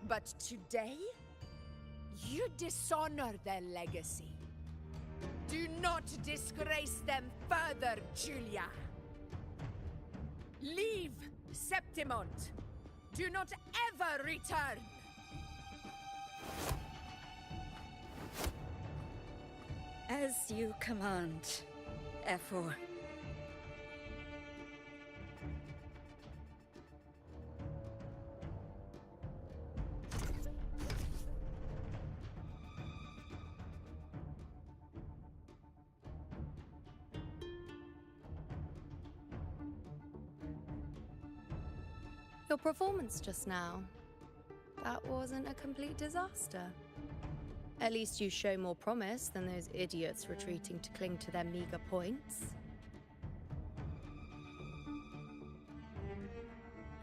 But today, you dishonor their legacy. Do not disgrace them further, Julia. Leave Septimont. Do not ever return. As you command, F4. Your performance just now. That wasn't a complete disaster. At least you show more promise than those idiots retreating to cling to their meager points.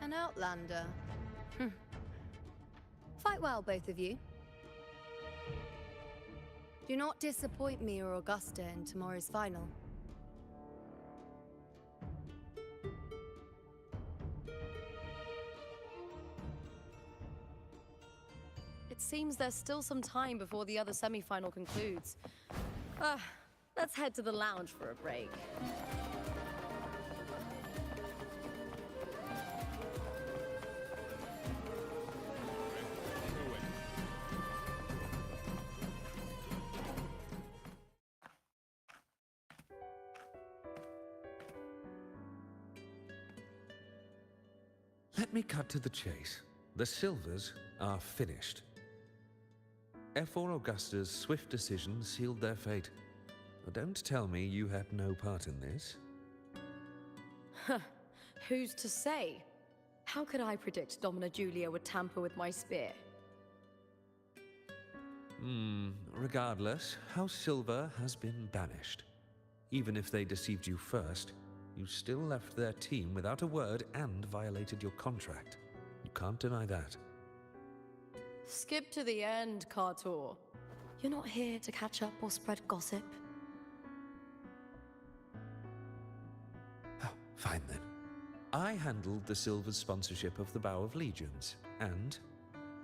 An outlander. Fight well, both of you. Do not disappoint me or Augusta in tomorrow's final. It seems there's still some time before the other semi-final concludes. Let's head to the lounge for a break. Let me cut to the chase. The Silvers are finished. F4 Augusta's swift decision sealed their fate. But don't tell me you had no part in this. Who's to say? How could I predict Domina Julia would tamper with my spear? Regardless, House Silver has been banished. Even if they deceived you first, you still left their team without a word and violated your contract. You can't deny that. Skip to the end, Kartor. You're not here to catch up or spread gossip. Oh, fine then. I handled the Silver's sponsorship of the Bow of Legions, and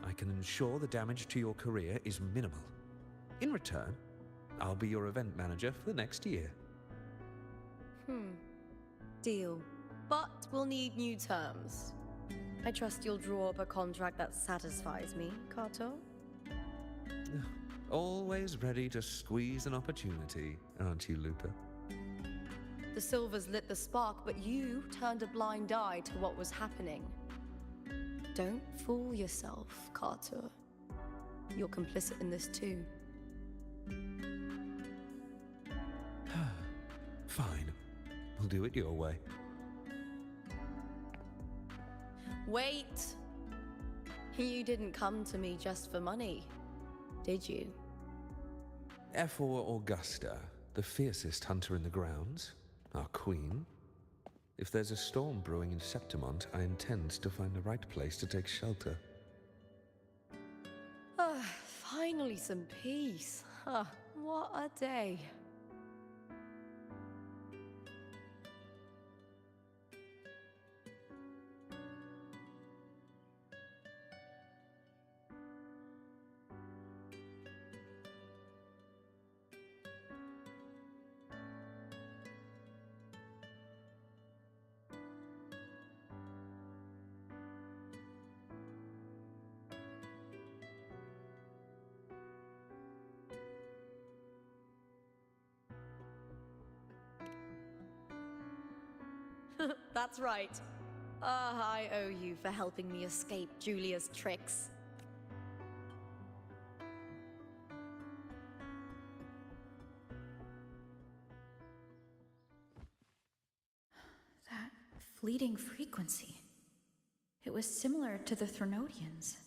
I can ensure the damage to your career is minimal. In return, I'll be your event manager for the next year. Deal. But we'll need new terms. I trust you'll draw up a contract that satisfies me, Kato. Always ready to squeeze an opportunity, aren't you, Lupa? The Silvers lit the spark, but you turned a blind eye to what was happening. Don't fool yourself, Kato. You're complicit in this too. Fine. We'll do it your way. Wait! You didn't come to me just for money, did you? F4 Augusta, the fiercest hunter in the grounds, our queen. If there's a storm brewing in Septimont, I intend to find the right place to take shelter. Finally some peace. What a day. That's right. I owe you for helping me escape Julia's tricks. That fleeting frequency. It was similar to the Threnodians.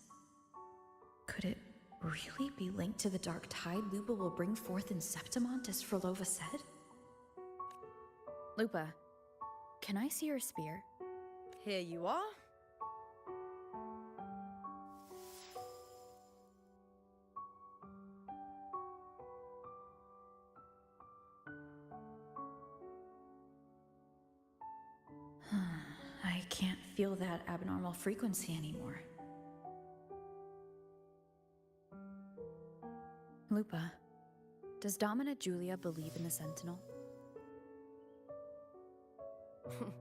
Could it really be linked to the dark tide Lupa will bring forth in Septimont, as Frolova said? Lupa, can I see your spear? Here you are. I can't feel that abnormal frequency anymore. Lupa, does Domina Julia believe in the Sentinel?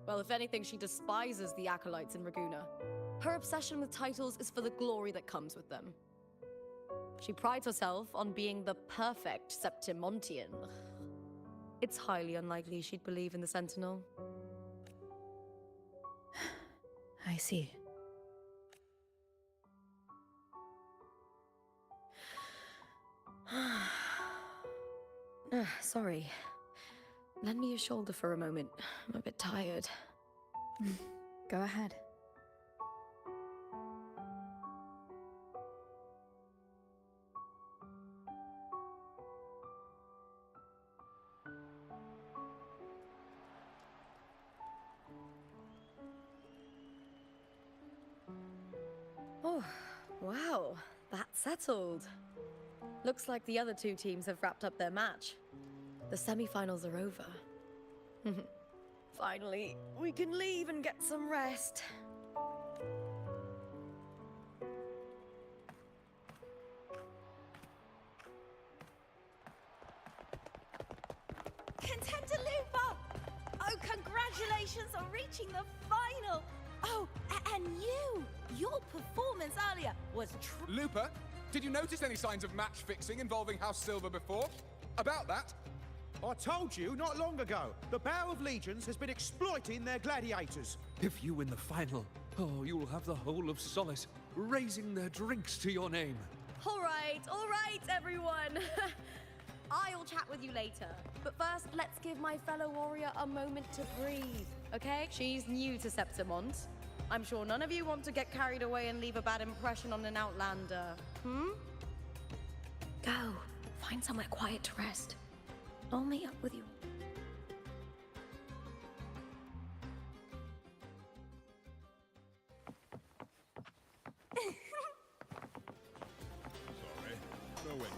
Well, if anything, she despises the acolytes in Raguna. Her obsession with titles is for the glory that comes with them. She prides herself on being the perfect Septimontian. It's highly unlikely she'd believe in the Sentinel. I see. Sorry. Lend me your shoulder for a moment. I'm a bit tired. Go ahead. Oh, wow. That's settled. Looks like the other two teams have wrapped up their match. The semi-finals are over. Finally, we can leave and get some rest. Contender Lupa! Oh, congratulations on reaching the final! Oh, and your performance earlier was Lupa, did you notice any signs of match fixing involving House Silver before? About that? I told you not long ago, the Bow of Legions has been exploiting their gladiators. If you win the final, oh, you'll have the whole of Solace raising their drinks to your name. All right, everyone. I'll chat with you later. But first, let's give my fellow warrior a moment to breathe, okay? She's new to Septimont. I'm sure none of you want to get carried away and leave a bad impression on an outlander. Go. Find somewhere quiet to rest. I'll meet up with you. Sorry. No way.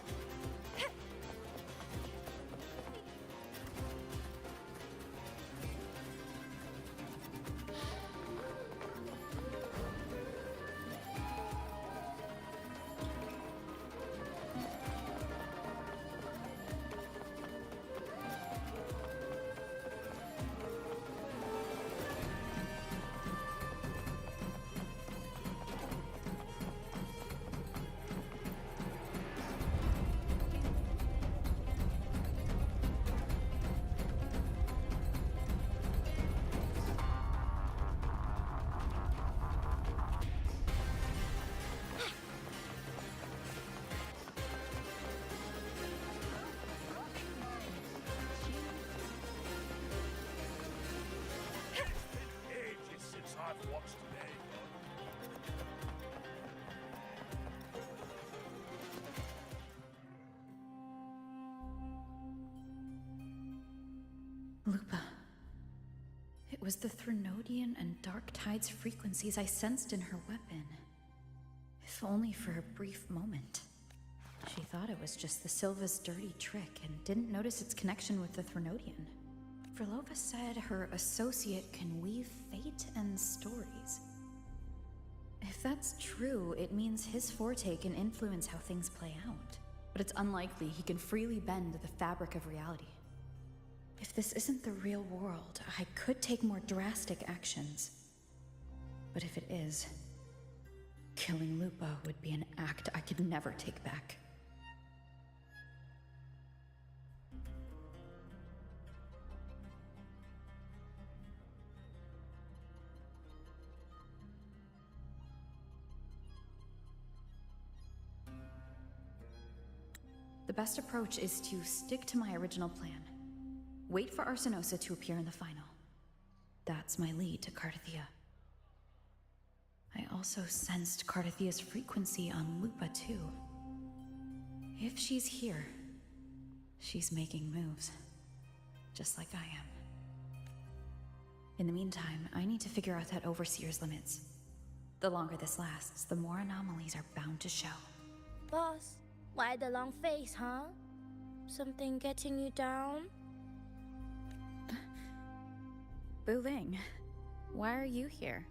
Ages since I've watched today. Lupa. It was the Threnodian and Dark Tide's frequencies I sensed in her weapon. If only for a brief moment. She thought it was just the Silva's dirty trick and didn't notice its connection with the Threnodian. Verlova said her associate can weave fate and stories. If that's true, it means his forte can influence how things play out. But it's unlikely he can freely bend the fabric of reality. If this isn't the real world, I could take more drastic actions. But if it is, killing Lupa would be an act I could never take back. The best approach is to stick to my original plan. Wait for Arsenosa to appear in the final. That's my lead to Cardathia. I also sensed Cardathia's frequency on Lupa too. If she's here, she's making moves. Just like I am. In the meantime, I need to figure out that Overseer's limits. The longer this lasts, the more anomalies are bound to show. Boss, why the long face, huh? Something getting you down? Buling, why are you here?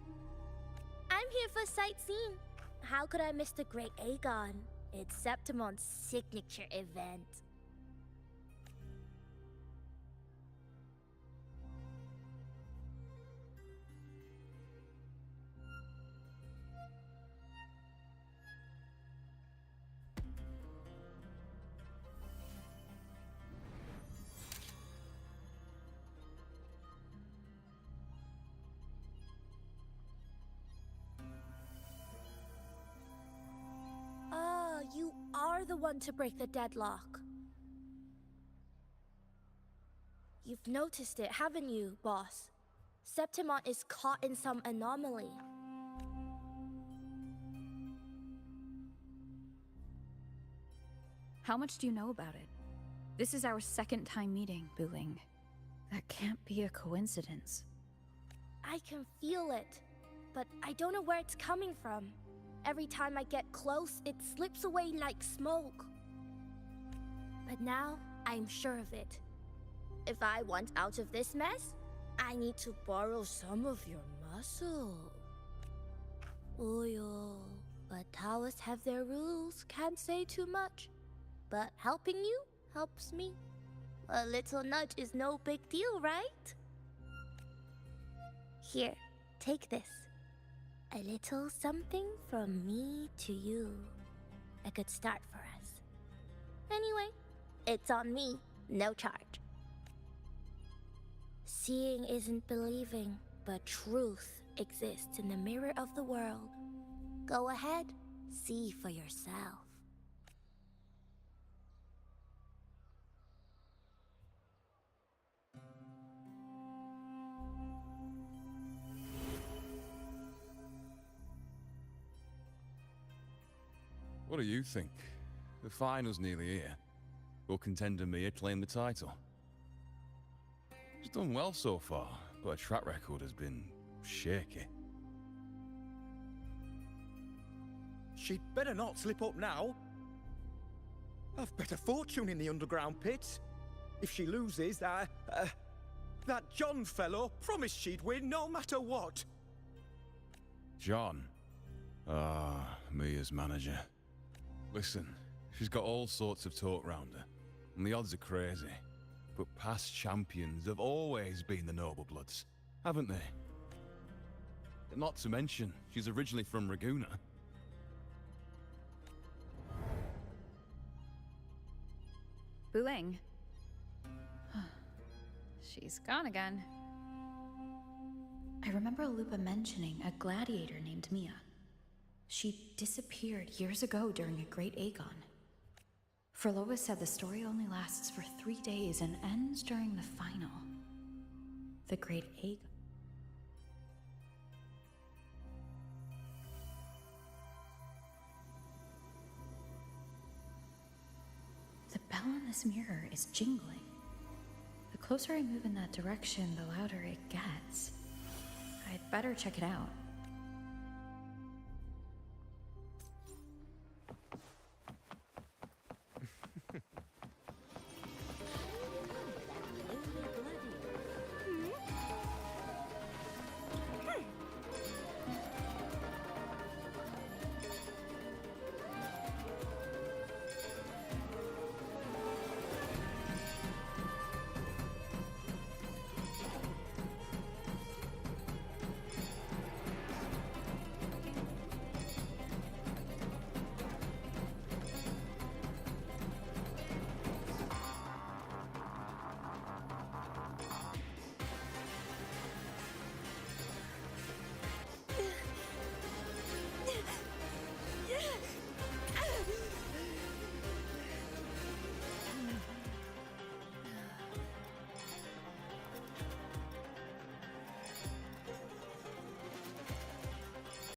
I'm here for sightseeing. How could I miss the Great Aegon? It's Septimon's signature event. the one to break the deadlock. You've noticed it, haven't you, boss? Septimont is caught in some anomaly. How much do you know about it? This is our second time meeting, Buling. That can't be a coincidence. I can feel it, but I don't know where it's coming from. Every time I get close, it slips away like smoke. But now, I'm sure of it. If I want out of this mess, I need to borrow some of your muscle. Oil. But Taoists have their rules, can't say too much. But helping you helps me. A little nudge is no big deal, right? Here, take this. A little something from me to you. A good start for us. Anyway, it's on me, no charge. Seeing isn't believing, but truth exists in the mirror of the world. Go ahead, see for yourself. What do you think? The final's nearly here. Will contender Mia claim the title? She's done well so far, but her track record has been shaky. She'd better not slip up now. I've better fortune in the underground pits. If she loses, that John fellow promised she'd win no matter what. John? Ah, Mia's manager. Listen, she's got all sorts of talk round her, and the odds are crazy. But past champions have always been the noble bloods, haven't they? Not to mention, she's originally from Raguna. Buling. She's gone again. I remember Lupa mentioning a gladiator named Mia. She disappeared years ago during a Great Aegon. Frolova said the story only lasts for 3 days and ends during the final. The Great Aegon. The bell on this mirror is jingling. The closer I move in that direction, the louder it gets. I'd better check it out.